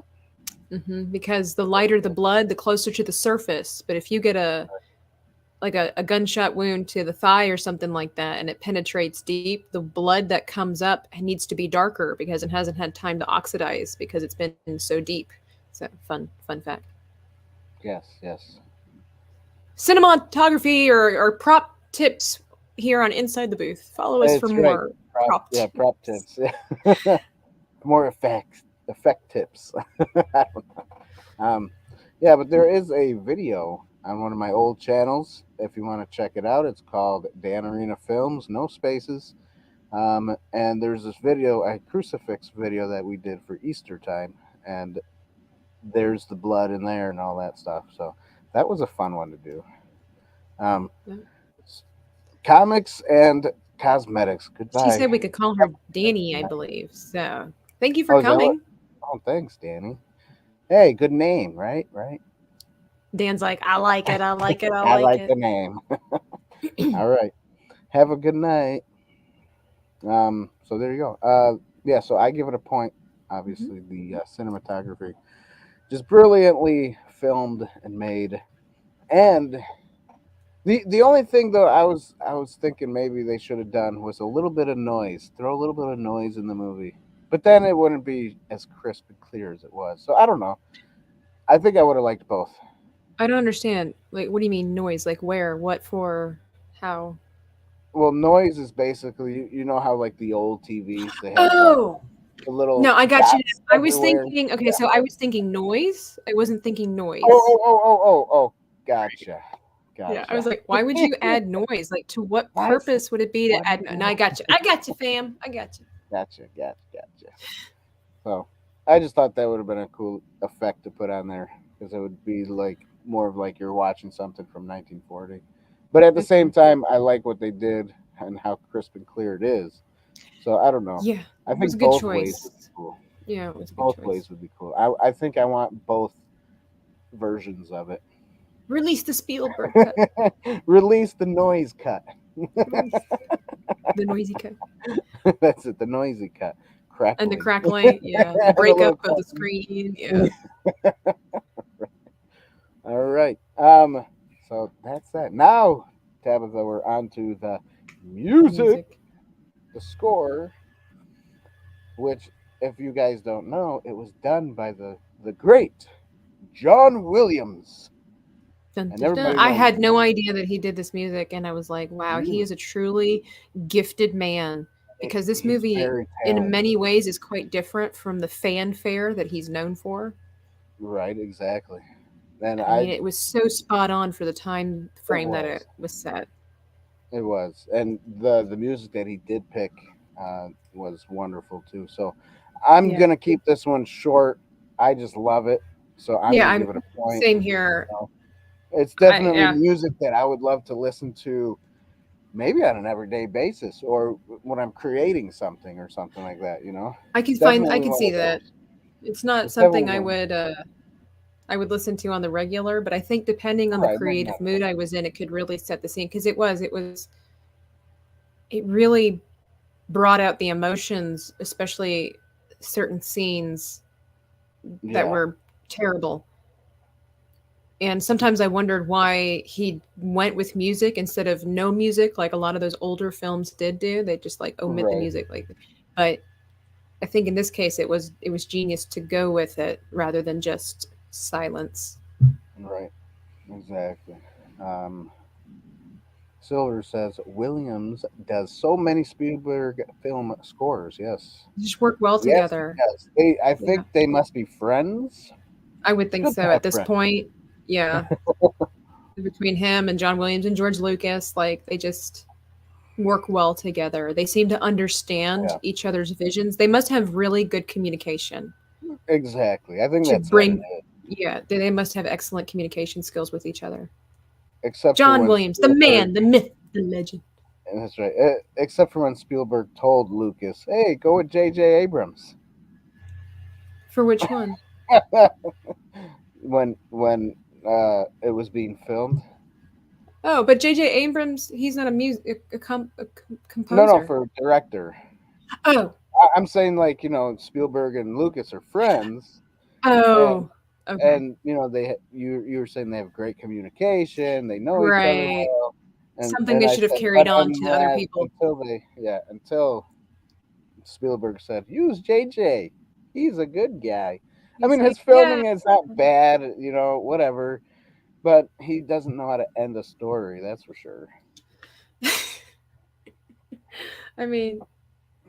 Because the lighter the blood, the closer to the surface. But if you get a gunshot wound to the thigh or something like that, and it penetrates deep, the blood that comes up needs to be darker because it hasn't had time to oxidize because it's been so deep. So fun fact. Yes. Yes. Cinematography or prop tips here on Inside the Booth. Follow us for It's right. more Prop. prop Yeah. Prop tips. tips. More effect tips. I don't know. Yeah, but there is a video on one of my old channels. If you want to check it out, it's called Dan Arena Films, no spaces. And there's this video, a crucifix video that we did for Easter time, and there's the blood in there and all that stuff. So that was a fun one to do. Um, Yeah. Comics and cosmetics. She Goodbye. said we could call her Danny, I believe. So thank you for Oh, is that what? coming. Oh, thanks, Danny. Hey, good name, right? Right. Dan's like, I like it, I like it, I I like like it. the name. All right. Have a good night. So there you go. Yeah. So I give it a point. Mhm. Obviously, the cinematography just brilliantly filmed and made. And the only thing though I was thinking maybe they should have done was a little bit of noise. Throw a little bit of noise in the movie, but then it wouldn't be as crisp and clear as it was. So I don't know. I think I would have liked both. I don't understand. Like, what do you mean noise? Like, where? What for? How? Well, noise is basically you know how like the old TVs they have like Oh, the little no, I got you. dots I was everywhere. thinking, okay, so I was thinking noise. I wasn't thinking Oh, noise. oh, oh, oh, oh, oh. Gotcha. Yeah, I was Gotcha. like, why would you add noise? Like, to what I said, purpose would it be to what are add? you No, I doing? got you. I got you, fam. I got you. Gotcha. Gotcha. Gotcha. So I just thought that would have been a cool effect to put on there because it would be like more of like you're watching something from 1940. But at the Hmm. same time, I like what they did and how crisp and clear it is. So I don't know. Yeah, I it was a think good both ways choice. would be cool. Yeah, it was a good Both choice. ways would be cool. I think I want both versions of it. Release the Spielberg cut. Release the noise cut. Release the noisy cut. That's it, the noisy cut. And the Crackling. crackling, yeah. The The breakup little of the crackling. screen, yeah. All right. So that's that. Now, Tabitha, we're on to the music, Music. the score, which, if you guys don't know, it was done by the great John Williams, Dun, and dun, dun. everybody I knows had no idea that he did this music, and I was like, wow, he really is a truly gifted man. Because this he's movie, very in talented. many ways, is quite different from the fanfare that he's known for. Right, exactly. And I mean, it was so spot on for the time it frame that was, it was set. it was, and the music that he did pick was wonderful too. So I'm Yeah. gonna keep this one short. I just love it, so I'm Yeah, gonna I'm give it a point. same here. You know, it's I definitely yeah. music that I would love to listen to, maybe on an everyday basis, or when I'm creating something or something like that. You know, it's I definitely can one see of that. those. It's not It's something definitely going I would listen to on the regular, but I think depending on the right. No, not creative at all. mood I was in, it could really set the scene because it really brought out the emotions, especially certain scenes that Yeah, were terrible. And sometimes I wondered why he went with music instead of no music, like a lot of those older films did do. They just like omit the right, music, like. But I think in this case, it was genius to go with it rather than just silence. right, exactly. Um, Silver says Williams does so many Spielberg film scores. Yes, They just work well yes, he together. does. They, I Yeah, think they must be friends. I would It's think good to so. At have this friends. point, yeah, between him and John Williams and George Lucas, like they just work well together. They seem to understand Yeah, each other's visions. They must have really good communication exactly. I think to that's what it bring. is. Yeah, they must have excellent communication skills with each other. Except for John when Williams, the Spielberg, man, the myth, the legend. that's right. Except for when Spielberg told Lucas, "Hey, go with J.J. Abrams." For which one? When it was being filmed. Oh, but J.J. Abrams, he's not a music No, no, composer. for director. Oh, I'm saying like Spielberg and Lucas are friends, and oh, okay, you were saying they have great communication, they know each other right. well, Something and they I should have said, carried but on to other people. until Spielberg said use JJ, he's a good guy. I He's mean, like, his yeah. filming is not bad, whatever, but he doesn't know how to end a story. That's for sure. I mean,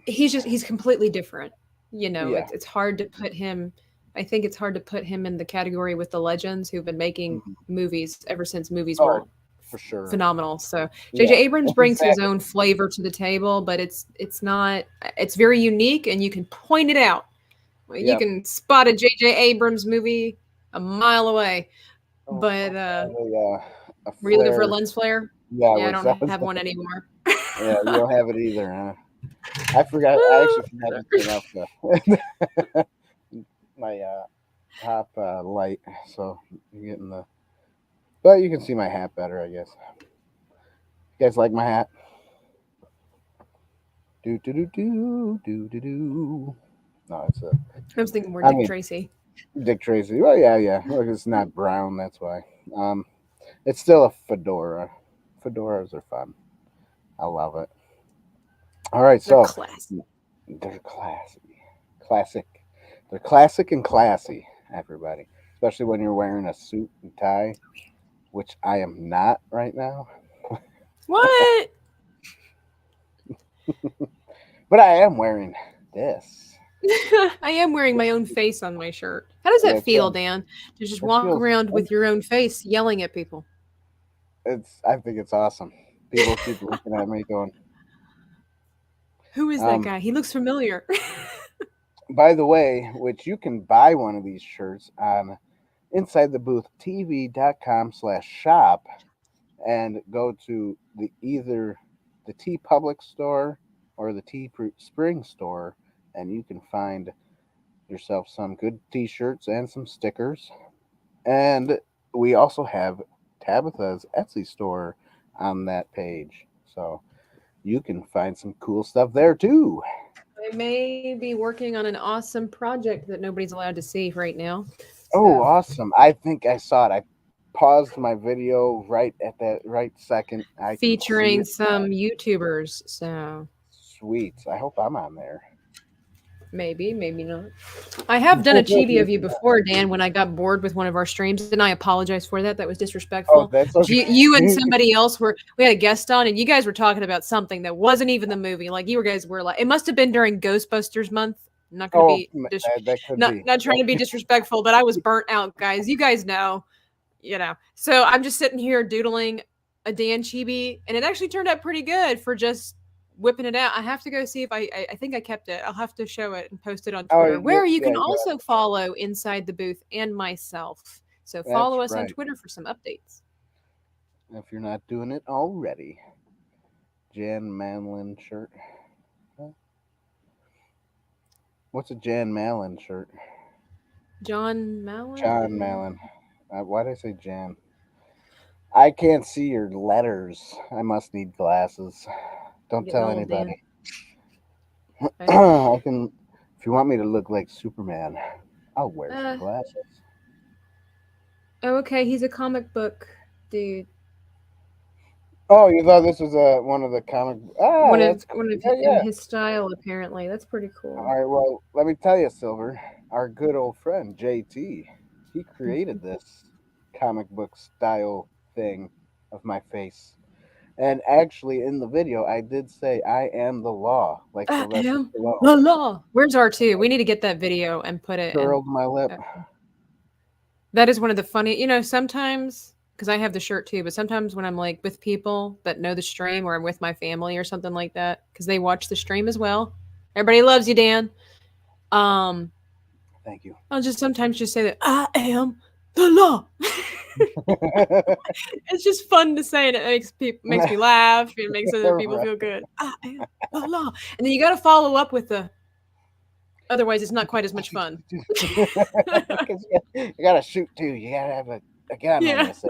he's completely different. Yeah. It's hard to put him. I think it's hard to put him in the category with the legends who've been making Mhm. movies ever since movies were Oh, for sure. phenomenal. So J.J. Yeah. Abrams brings his Exactly. own flavor to the table, but it's not. It's very unique, and you can point it out. You Yep. can spot a J.J. Abrams movie a mile away. Oh, But also have a were you looking for a flare. lens flare? Yeah, Yeah, I don't I have was. one anymore. Yeah, you don't have it either, huh? I forgot. I actually forgot to turn off the my top light, so you're getting the. But you can see my hat better, I guess. You guys like my hat? Do do do do do do do. No, it's a. I was thinking more I Dick mean, Tracy. Dick Tracy. Well, yeah, yeah. Look, it's not brown. That's why. Um, it's still a fedora. Fedoras are fun. I love it. All right, They're so classy. they're classic. They're classic and classy, everybody. Especially when you're wearing a suit and tie, which I am not right now. What? But I am wearing this. I am wearing my own face on my shirt. How does that That's feel, right. Dan? To just It walk feels. around with your own face yelling at people? It's. I think it's awesome. People keep looking at me going. Who is that Um. guy? He looks familiar. By the way, which you can buy one of these shirts on InsideTheBoothTV.com/shop and go to either the T Public store or the T Spring store, and you can find yourself some good T-shirts and some stickers. And we also have Tabitha's Etsy store on that page, so you can find some cool stuff there too. I may be working on an awesome project that nobody's allowed to see right now. Oh, So, awesome! I think I saw it. I paused my video right at that right second. I can see featuring it. some YouTubers. So, Sweet. I hope I'm on there. maybe, maybe not. I have done a chibi of you before, Dan, when I got bored with one of our streams, and I apologize for that. That was disrespectful. Oh, that's But okay. you and somebody else we had a guest on, and you guys were talking about something that wasn't even the movie. Like you guys were like, it must have been during Ghostbusters month. I'm not going to Oh, be dis- that could not be. not trying to be disrespectful, but I was burnt out, guys. You guys know. So I'm just sitting here doodling a Dan chibi, and it actually turned out pretty good for just whipping it out. I have to go see if I think I kept it. I'll have to show it and post it on Oh, Twitter, where you yeah, can you'll have also to show. follow Inside the Booth and myself. So That's follow us on right. Twitter for some updates. If you're not doing it already, Jan Manlin shirt. Huh? What's a Jan Malin shirt? John John Mallon. Mallon. Why did I say Jan? I can't see your letters. I must need glasses. I'm Don't getting tell old, Dan. anybody. Okay. I can, if you want me to look like Superman, I'll wear some Uh, glasses. oh, okay. He's a comic book dude. Oh, you thought this was one of the comic? Ah, that's cool. One of Yeah, in yeah. his style apparently. That's pretty All cool. right. Well, let me tell you, Silver. Our good old friend JT, he created this comic book style thing of my face. And actually, in the video, I did say I am the law, like I Sylvester am Stallone. the law. Where's R2? We need to get that video and put it and Curled my lip. uh, that is one of the funny, sometimes because I have the shirt too, but sometimes when I'm like with people that know the stream or I'm with my family or something like that, because they watch the stream as well. Everybody loves you, Dan. Um, Thank you. I'll just sometimes just say that I am the law. It's just fun to say, and it makes me laugh. It makes other people Right. feel good. I am the law, and then you got to follow up with the. Otherwise, it's not quite as much fun. Because you gotta shoot too. You gotta have a gun when Yeah. you say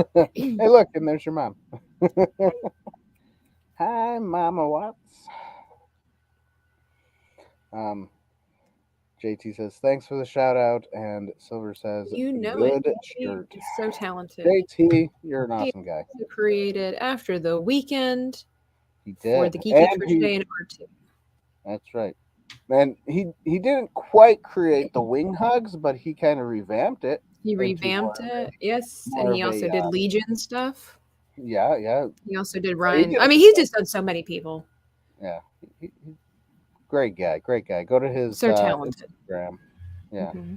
that. Hey, look, and there's your mom. Hi, Mama Watts. Um, JT says thanks for the shout out, and Silver says You know it. good He shirt. is so talented. JT, you're an He awesome guy. also created After the Weekend He for did, the Geeky and he. Crochet and Art too. That's right. And he didn't quite create the wing hugs, but he kind of revamped it He into revamped it, yes, and more he of also a did Legion stuff. yeah, yeah. He also did He Ryan. did I a mean, good he's job. just done so many people. Yeah, great guy, great guy. Go to his So talented. Instagram. Yeah, Hmm.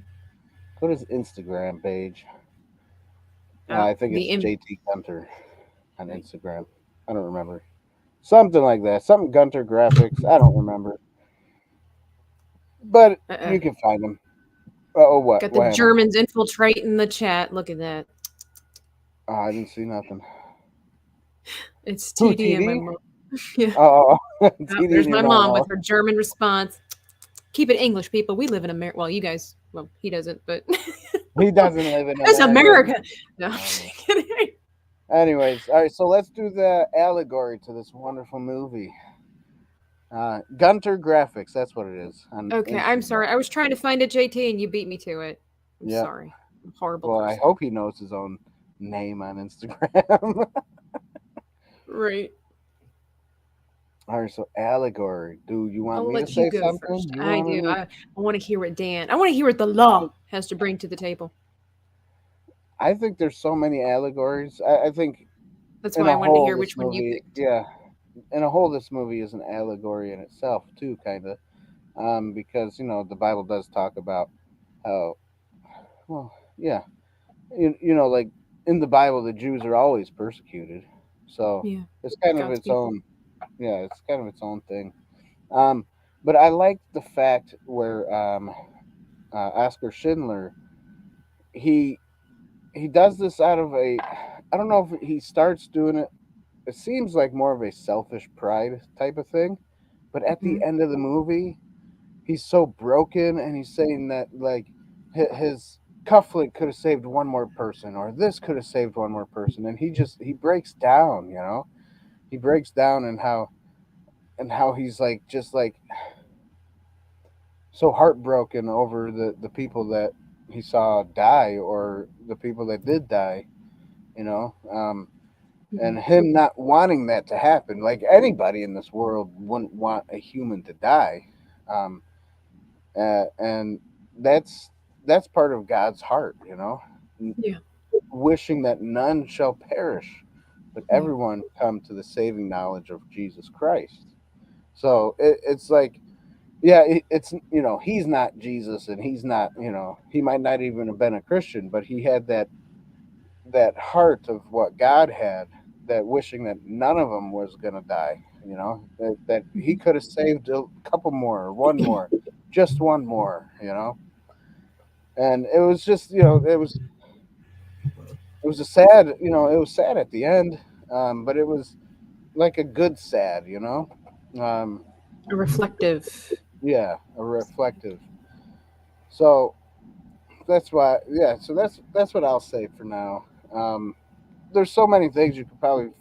go to his Instagram page. I think The it's JT Gunter on Instagram. I don't remember. Something like that. Something Gunter Graphics. I don't remember. But uh-uh. you can find him. Oh, what? Got the What happened? Germans infiltrating the chat. Look at that. Oh, I didn't see nothing. It's Who, TD and my TD? mom. Yeah. Oh, Oh, TD there's and your my mom. mom with Oh, her German response. Keep it English, people. We live in America. Well, you guys. Well, he doesn't, but he doesn't live in it's America. America. No, I'm Um, just kidding. anyways, all right, so let's do the allegory to this wonderful movie. Gunter Graphics, that's what it is on Okay, I'm Instagram. sorry. I was trying to find it, JT, and you beat me to it. I'm Yep. sorry. I'm a horrible Well, I person. hope he knows his own name on Instagram. Right. All right, so allegory. Do you want I'll me to let you say go something? first. You I want do. to? I want to hear what Dan. I want to hear what the law has to bring to the table. I think there's so many allegories. I think That's in why I a wanted to whole, hear this which one you movie, picked. yeah, in a whole, this movie is an allegory in itself too, kind of. Because the Bible does talk about how, well, yeah, like in the Bible, the Jews are always persecuted, so Yeah, it's kind of God's its people. own, yeah, it's kind of its own thing. Um, but I like the fact where Oscar Schindler, he he does this out of a, I don't know if he starts doing it. It seems like more of a selfish pride type of thing, but at the Hmm. end of the movie, he's so broken, and he's saying that like his cufflink could have saved one more person, or this could have saved one more person, and he breaks down. He breaks down, and how he's like just like so heartbroken over the people that he saw die, or the people that did die. You know, Hmm. and him not wanting that to happen. Like anybody in this world wouldn't want a human to die, um, and that's part of God's heart. Yeah, Wishing that none shall perish, but yeah, everyone come to the saving knowledge of Jesus Christ. So it's like, yeah, it's he's not Jesus, and he's not, he might not even have been a Christian, but he had that heart of what God had, that wishing that none of them was going to die, that he could have saved a couple more, or one more, just one more, and it was just, it was a sad, it was sad at the end, but it was like a good sad, um, a reflective. yeah, a reflective. So that's why, yeah. So that's what I'll say for now. Um, there's so many things you could probably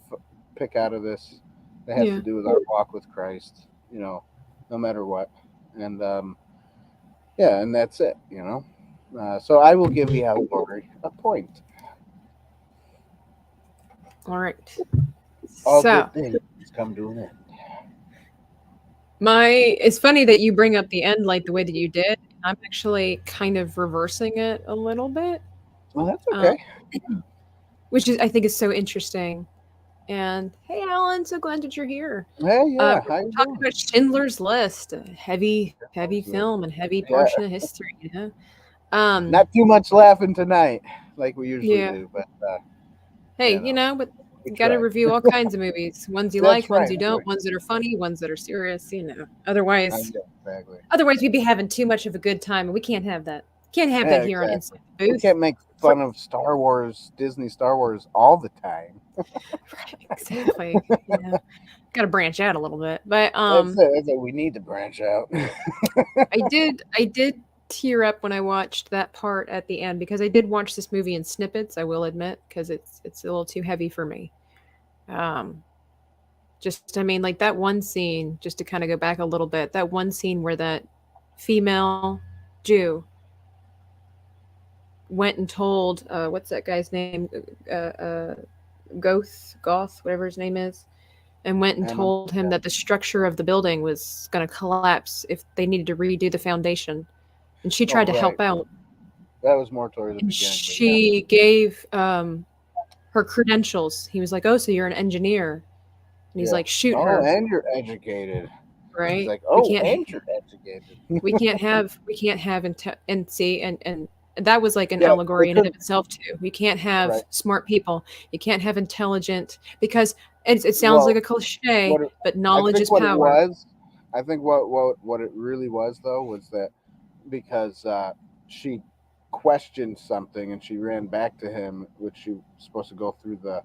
pick out of this that has to Yeah. do with our walk with Christ. No matter what, and yeah, and that's it. So I will give the allegory a point. All right. All So good things come to an end. my it's funny that you bring up the end like the way that you did. I'm actually kind of reversing it a little bit, Well, that's um, okay. which is I think is so interesting. And hey, Alan, so glad that you're here. Hey, yeah, We're how you talking doing? about Schindler's List, a heavy, heavy How's the- film and heavy Yeah, portion of history. You know. Um, not too much laughing tonight, like we usually yeah. do, but Hey, but we got to tried. review all kinds of movies. Ones you That's like, ones right. you That's don't, right. ones that are funny, ones that are serious. Yeah, exactly. Otherwise we'd be having too much of a good time, and we can't have that. Can't have that Yeah, here on exactly. Inside the We Booth. can't make For fun of Star Wars, Disney Star Wars all the time. right, exactly. Got to branch out a little bit. But That's it. That's it. We need to branch out. I did tear up when I watched that part at the end because I did watch this movie in snippets. I will admit because it's a little too heavy for me. Um, just I mean, like that one scene. Just to kind of go back a little bit, that one scene where that female Jew went and told what's that guy's name? Goth, whatever his name is, and went and Hammond. told him Yeah. that the structure of the building was going to collapse if they needed to redo the foundation. And she Oh, tried to right. help out. That was more toward the And beginning, but yeah. she gave her credentials. He was like, "Oh, so you're an engineer?" And he's Yeah. like, "Shoot Oh, her!" and you're educated. She's Right? like, We oh, can't, and you're educated. we can't have and see and that was like an Yeah, they allegory in and could. of itself too. You can't have Right. smart people. You can't have intelligent because it sounds like Well, a cliche, what it, but I knowledge think is what it power. was, I think what it really was though was that because she questioned something and she ran back to him, which she was supposed to go through the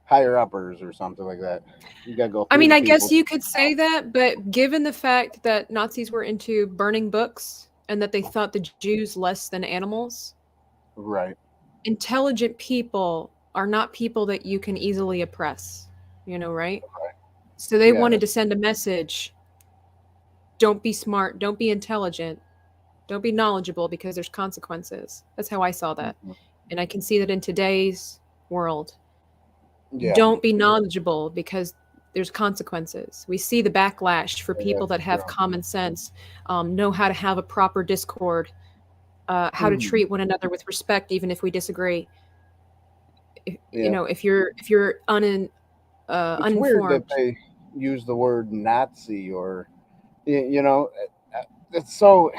higher uppers or something like that. You gotta go I through mean, the I guess people. you could say that, but given the fact that Nazis were into burning books and that they thought the Jews less than animals, Right. intelligent people are not people that you can easily oppress, right? So they Yeah. wanted to send a message: don't be smart, don't be intelligent, don't be knowledgeable because there's consequences. That's how I saw that. Mhm. And I can see that in today's world. Yeah. Don't be knowledgeable because there's consequences. We see the backlash for Yeah, people that that's have true. common sense, know how to have a proper discord, how to Mhm. treat one another with respect, even if we disagree. Yeah. If you're It's weird that uninformed, they use the word Nazi or you know, it's so.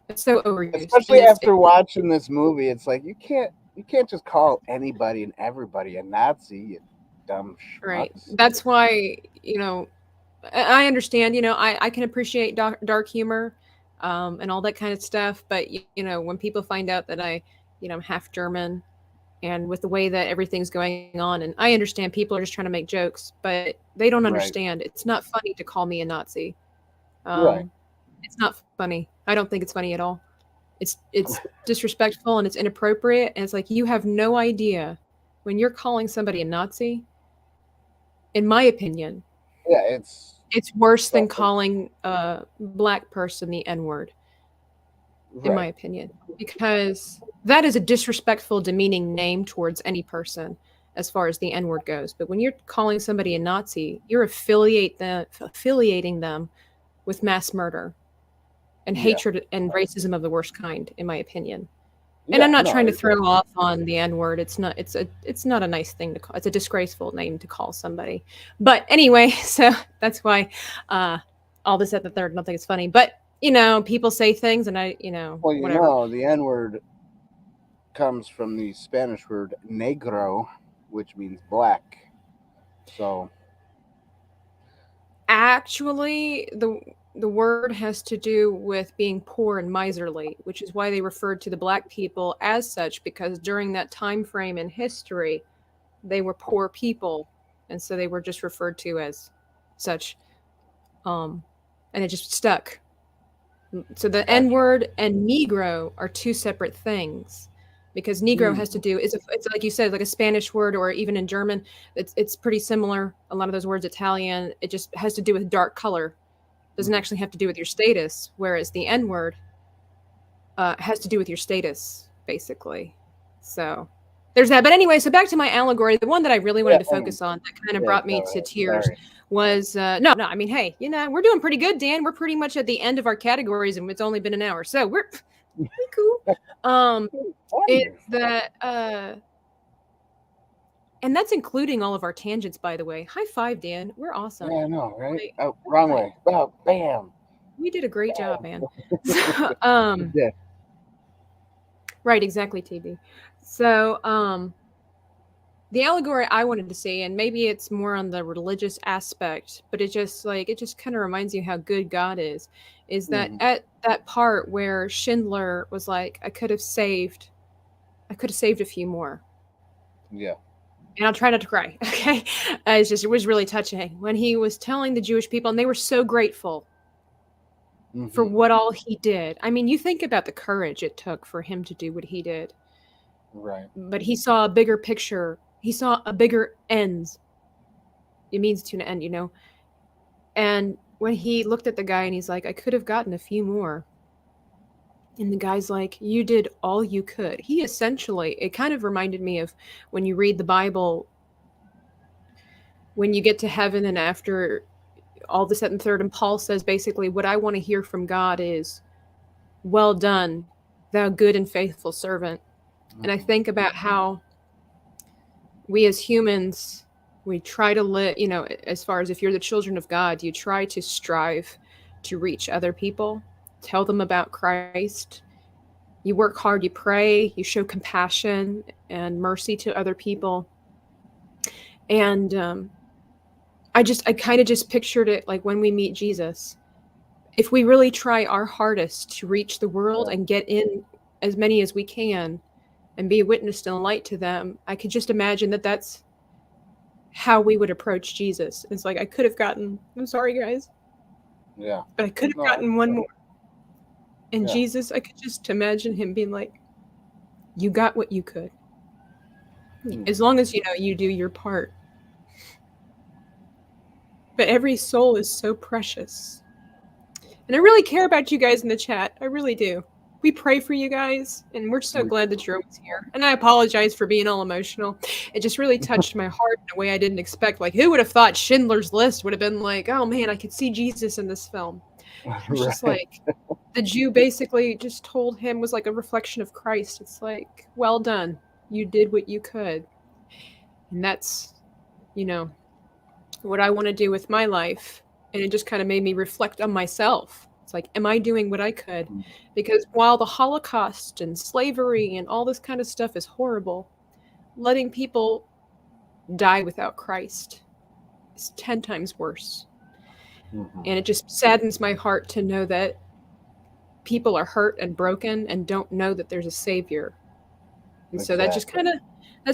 it's so overused, and Especially after watching this movie, it's like you can't just call anybody and everybody a Nazi, you dumb right. schmucks. That's why I understand. I can appreciate dark humor, and all that kind of stuff. But when people find out that I'm half German, and with the way that everything's going on, and I understand people are just trying to make jokes, but they don't Right. understand. It's not funny to call me a Nazi. Right. It's not funny. I don't think it's funny at all. It's disrespectful and it's inappropriate, and it's like you have no idea when you're calling somebody a Nazi. In my opinion, Yeah, it's it's worse than something. calling a black person the N word, in my Right. opinion, because that is a disrespectful, demeaning name towards any person as far as the N word goes. But when you're calling somebody a Nazi, you're affiliating them with mass murder and Yeah. hatred and racism of the worst kind, in my opinion. And Yeah. I'm not No, trying to throw exactly. off on the N word. It's not a nice thing to call. It's a disgraceful name to call somebody. But anyway, so that's why uh, all this at the third. I don't think it's funny, but people say things, and Well, whatever. the N word comes from the Spanish word negro, which means black. So, Actually, the word has to do with being poor and miserly, which is why they referred to the black people as such, because during that time frame in history, they were poor people, and so they were just referred to as such. Um, and it just stuck. So the N Gotcha. word and Negro are two separate things, because Negro has to Mm, do it's like you said, like a Spanish word, or even in German, it's pretty similar. A lot of those words, Italian, it just has to do with dark color. Doesn't mhm. actually have to do with your status. Whereas the N word has to do with your status, basically. So there's that. But anyway, so back to my allegory. The one that I really wanted Yeah, to I mean, focus on that kind of yeah, brought me go to ahead. tears Sorry. was no. I mean, hey, we're doing pretty good, Dan. We're pretty much at the end of our categories, and it's only been an hour, so we're cool. Um, it's Wonderful. that, and that's including all of our tangents, by the way. High five, Dan. We're awesome. Yeah, I know, right? Like, Oh, high wrong five. way. Oh, bam. We did a great job, Bam. man. So, Yeah. right, exactly, TB. So, the allegory I wanted to see, and maybe it's more on the religious aspect, but it just kind of reminds you how good God is that Hmm. at that part where Schindler was like, I could have saved a few more. Yeah. And I'll try not to cry. Okay. It was really touching when he was telling the Jewish people, and they were so grateful for Hmm. what all he did. I mean, you think about the courage it took for him to do what he did, Right. but he saw a bigger picture. He saw a bigger end. It means to an end. And when he looked at the guy and he's like, I could have gotten a few more. And the guy's like, you did all you could. He essentially, it kind of reminded me of when you read the Bible, when you get to heaven and after all this, that, and third, and Paul says basically, what I want to hear from God is, well done, thou good and faithful servant. And I Hmm. think about how we as humans, we try to live, as far as if you're the children of God, you try to strive to reach other people, tell them about Christ. You work hard, you pray, you show compassion and mercy to other people. And I kind of just pictured it like when we meet Jesus. If we really try our hardest to reach the world Yeah. and get in as many as we can and be a witness and a light to them, I could just imagine that that's how we would approach Jesus. It's like I could have gotten, I'm sorry guys, Yeah. but I could have No, I gotten one more. And yeah. Jesus, I could just imagine him being like, you got what you could. As Hmm. long as you do your part. But every soul is so precious. And I really care about you guys in the chat. I really do. We pray for you guys, and we're so We glad that you're always here. And I apologize for being all emotional. It just really touched my heart in a way I didn't expect. Like, who would have thought Schindler's List would have been like, oh man, I could see Jesus in this film? It was just right. like the Jew basically just told him was like a reflection of Christ. It's like, well done. You did what you could. And that's, you know, what I want to do with my life. And it just kind of made me reflect on myself. It's like, am I doing what I could? Because while the Holocaust and slavery and all this kind of stuff is horrible, letting people die without Christ is 10 times worse. Hmm. And it just saddens my heart to know that people are hurt and broken and don't know that there's a savior. And so Exactly. that's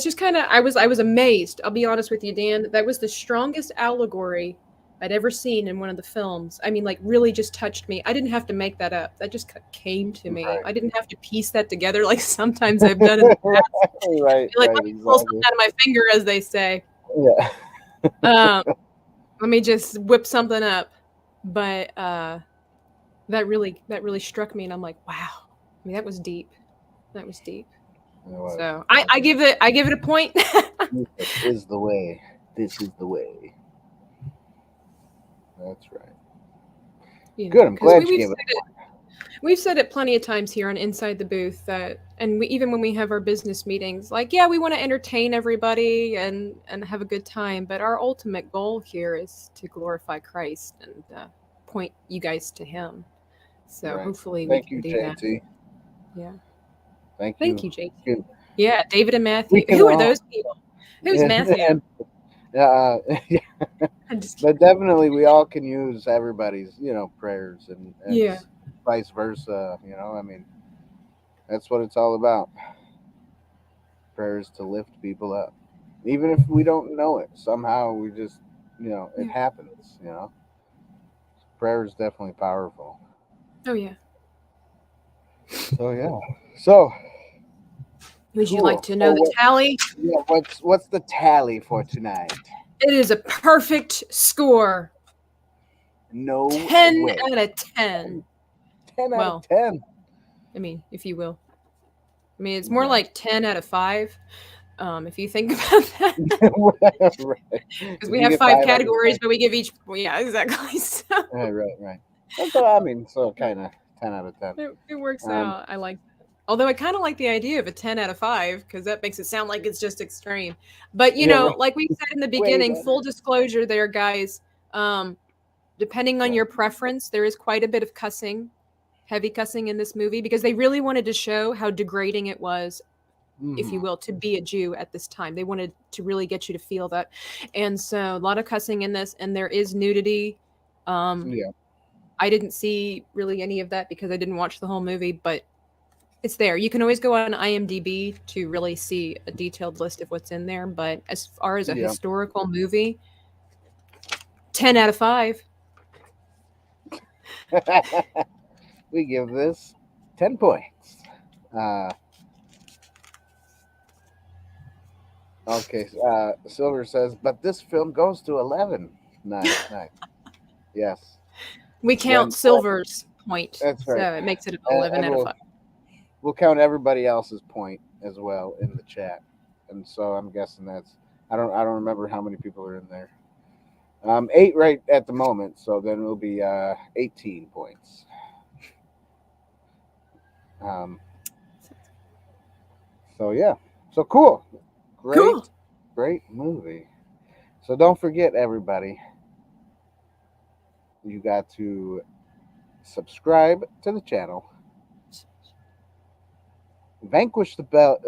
just kind of I was amazed. I'll be honest with you, Dan. That was the strongest allegory I'd ever seen in one of the films. I mean, like really just touched me. I didn't have to make that up. That just came to me. Right. I didn't have to piece that together like sometimes I've done in the past. right. Be like, Right. let me pull something Exactly. out of my finger, as they say. Yeah. Um, Let me just whip something up. But that really struck me, and I'm like, wow. I mean, that was deep. That was deep. It was. So I give it a point. Jesus is the way. This is the way. That's right. Good. I'm Because glad you gave it. we've said it plenty of times here on Inside the Booth that, and even when we have our business meetings, like, yeah, we want to entertain everybody and have a good time, but our ultimate goal here is to glorify Christ and point you guys to Him. So Right. hopefully we Thank can you, do that. JT. Yeah. Thank Thank you. you, JT. Can, Yeah, David and we Matthew. can Who are all. those people? Who's Matthew? And, yeah, I'm just but kidding. definitely we all can use everybody's prayers and Yeah. vice versa. I mean that's what it's all about. Prayers to lift people up, even if we don't know it. Somehow we just it Yeah. happens. Prayer is definitely powerful. Oh yeah. So yeah. So Would you like cool. to know So the what? tally? Yeah. What's the tally for tonight? It is a perfect score. No 10 way. out of 10, 10. 10 out of Well, 10. I mean, if you will. I mean, it's more Right. like 10 out of 5, if you think about that. Right. Because If we you have get 5 5 out of categories, 10. but we give each. Well, yeah, exactly. So Right. Right. So I mean, so kind of 10 out of 10. it works Um. out. I like that. Although I kind of like the idea of a 10 out of 5 because that makes it sound like it's just extreme. But, Yeah. Right. like we said in the Way beginning, full better. disclosure there, guys. Um, Depending on Right. your preference, there is quite a bit of cussing, heavy cussing in this movie because they really wanted to show how degrading it was, if you Hmm. will, to be a Jew at this time. They wanted to really get you to feel that. And so a lot of cussing in this, and there is nudity. Um, Yeah. I didn't see really any of that because I didn't watch the whole movie, but it's there. You can always go on IMDb to really see a detailed list of what's in there. But as far as a Yeah. historical movie, 10 out of 5. We give this 10 points. Uh. Okay. Silver says, but this film goes to 11. Nice. Nice. Yes. We count When Silver's point, that's so right. it makes it an And, 11 and out of we'll 5. we'll count everybody else's point as well in the chat. And so I'm guessing that's I don't remember how many people are in there. 8 right at the moment, so then it'll be 18 points. Um, so yeah, so cool, Cool. great movie. So don't forget, everybody, you got to subscribe to the channel, vanquish the bell,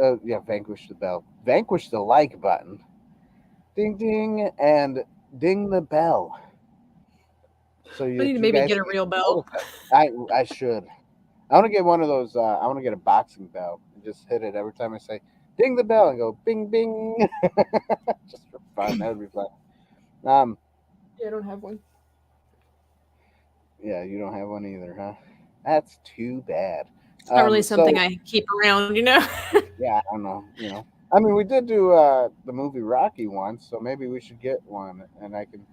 vanquish the bell, vanquish the like button, ding ding, and ding the bell, so I need to you maybe guys get a can get real bell. notified. I should. I want to get one of those. I want to get a boxing bell and just hit it every time I say "ding the bell" and go "bing bing," just for fun. That would be fun. Um, Yeah, I don't have one. yeah, you don't have one either, huh? That's too bad. It's not really something So I keep around. yeah, I don't know. I mean, we did do the movie Rocky once, so maybe we should get one, and I can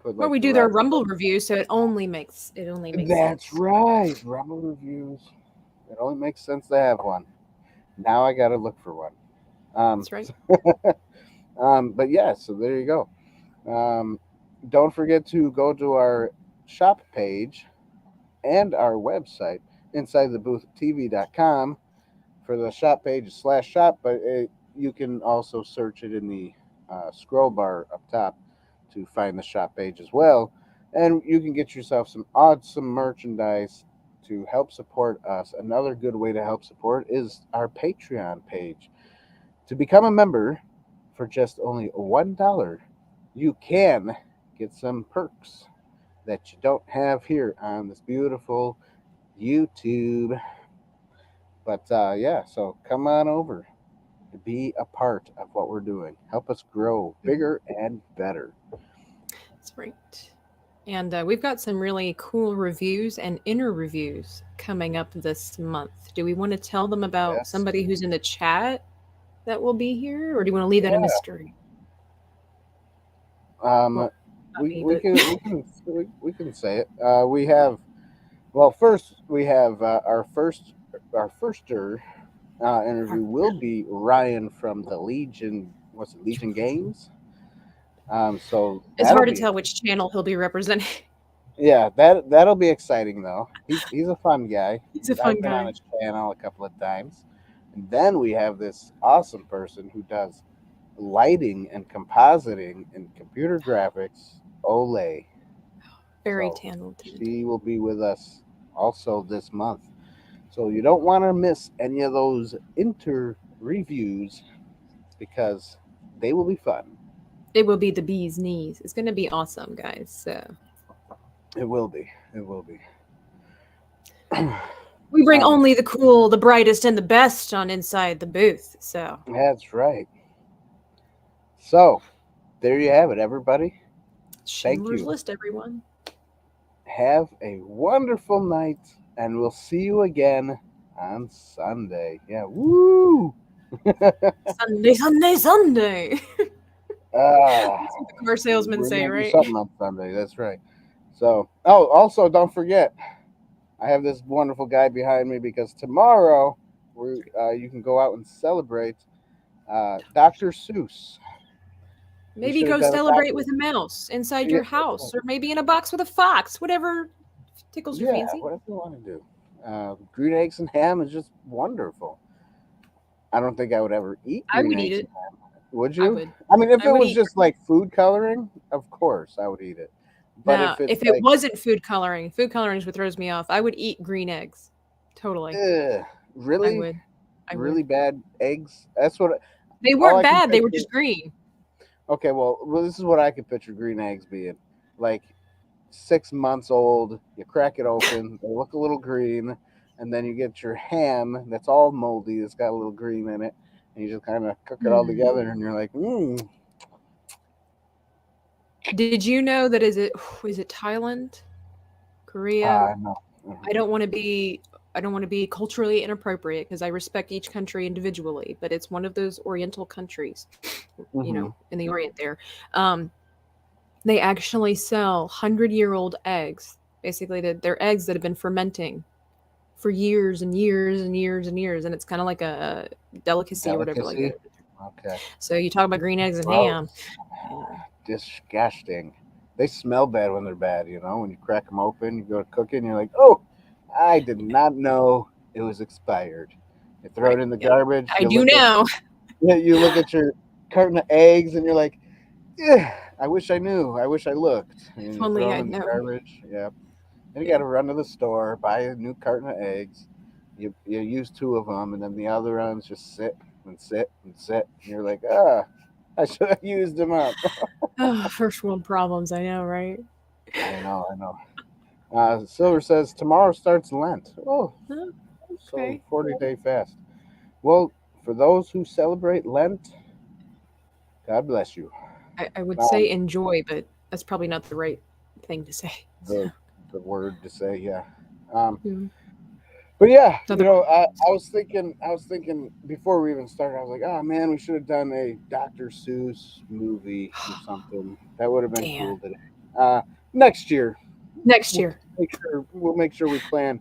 put Well, like we the do their Rocky. Rumble review, so it only makes That's sense. right, Rumble reviews. It only makes sense to have one. Now I got to look for one. Um, That's right. but yeah, so there you go. Um, don't forget to go to our shop page and our website, insidethebooth.tv.com, for the shop page slash shop, but you can also search it in the scroll bar up top to find the shop page as well. And you can get yourself some awesome merchandise to help support us. Another good way to help support is our Patreon page. To become a member for just only $1, you can get some perks that you don't have here on this beautiful YouTube. But yeah, so come on over to be a part of what we're doing. Help us grow Mhm. bigger and better. That's right. And we've got some really cool reviews and inner reviews coming up this month. Do we want to tell them about Yes. somebody who's in the chat that will be here, or do you want to leave that a Yeah. mystery? Um, Well, not me, we but can we can say it. We have well first we have our firster interview will be Ryan from the Legion. What's it? Legion Games. So it's that'll hard to be tell which channel he'll be representing. yeah, that'll be exciting though. He's a fun guy. He's a I've fun been on guy. his channel a couple of times. And then we have this awesome person who does lighting and compositing and computer graphics, Ole. Very So talented. she will be with us also this month. So you don't want to miss any of those inter reviews because they will be fun. It will be the bee's knees. It's going to be awesome, guys. So It will be. It will be. we bring um, only the cool, the brightest, and the best on Inside the Booth. So that's right. So there you have it, everybody. Thank Schindler's you. List, everyone. Have a wonderful night, and we'll see you again on Sunday. Yeah, woo! Sunday, Sunday, Sunday. Ah, That's what the car salesmen we're say, gonna do right? something on Sunday. That's right. So, oh, also don't forget, I have this wonderful guy behind me because tomorrow you can go out and celebrate Dr. Seuss. We Maybe should have go done a celebrate Dr. with a mouse inside Yeah, your house, or maybe in a box with a fox, whatever tickles your yeah, fancy. whatever you want to do. Green eggs and ham is just wonderful. I don't think I would ever eat I green would eat eggs it. and would I you? would. I mean, if I it would was eat. just like food coloring, of course I would eat it. But Now, if it's if it like, wasn't food coloring is what throws me off. I would eat green eggs. Totally. ugh, I really, would. I would. really bad eggs. That's what They all weren't I can bad. They were picture. just green. Okay, well, this is what I can picture green eggs being like 6 months old. You crack it open, they look a little green, and then you get your ham that's all moldy. It's got a little green in it, and you just kind of cook it all Hmm. together, and you're like, Did you know that is it Thailand, Korea? no. I don't want to be I don't want to be culturally inappropriate because I respect each country individually, but it's one of those Oriental countries, Mm-hmm. in the Orient there. Um, they actually sell 100-year-old eggs. Basically, they're eggs that have been fermenting for years and years and years and years, and it's kind of like a delicacy or whatever like that. Delicacy. Okay. So you talk about green eggs and ham. Gross. Yeah. Disgusting. They smell bad when they're bad. When you crack them open, you go to cook it, and you're like, oh, I did not know it was expired. You throw it Right. in the Yep. garbage. I do now. You look at your carton of eggs, and you're like, yeah, I wish I knew. I wish I looked. If And you only throw them I'd in the known. garbage. Yeah. Then you got Yeah. to run to the store, buy a new carton of eggs. You use two of them, and then the other ones just sit and sit and sit. And you're like, I should have used them up. Oh, first world problems. I know, right? I know, I know. Silver says tomorrow starts Lent. Oh, Oh, so okay. 40-day fast. Well, for those who celebrate Lent, God bless you. I would say Um, enjoy, but that's probably not the right thing to say. So, the the word to say, yeah. Um, mm, but yeah, other I was thinking before we even started, I was like, oh man, we should have done a Dr. Seuss movie or something. That would have been damn. cool today. Uh, Next year, Next we'll year. make sure we plan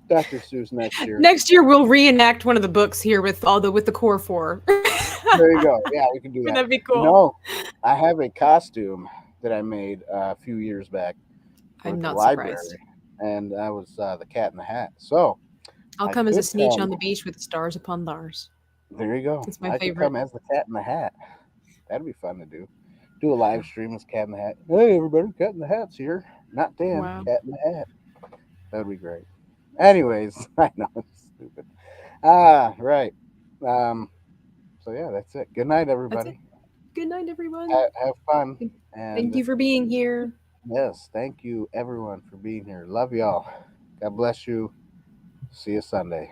Dr. Seuss next year. Next year we'll reenact one of the books here with the core four. There you go. Yeah, we can do Wouldn't that. that be You cool? know, I have a costume that I made a few years back for I'm the not surprised. library, and I was the Cat in the Hat. So I'll I come as a could sneetch on come. the beach with the stars upon thars. There you go. It's my I could favorite. come as the Cat in the Hat. That'd be fun to do. Do a live stream as Cat in the Hat. Hey, everybody, Cat in the Hat's here. Not Dan, Wow. Cat in the Hat. That would be great. Anyways, I know it's stupid. Right. Um, so yeah, that's it. Good night, That's it. everybody. Good night, everyone. Have fun. Thank thank And you for being here. yes, thank you everyone for being here. Love y'all. God bless you. See you Sunday.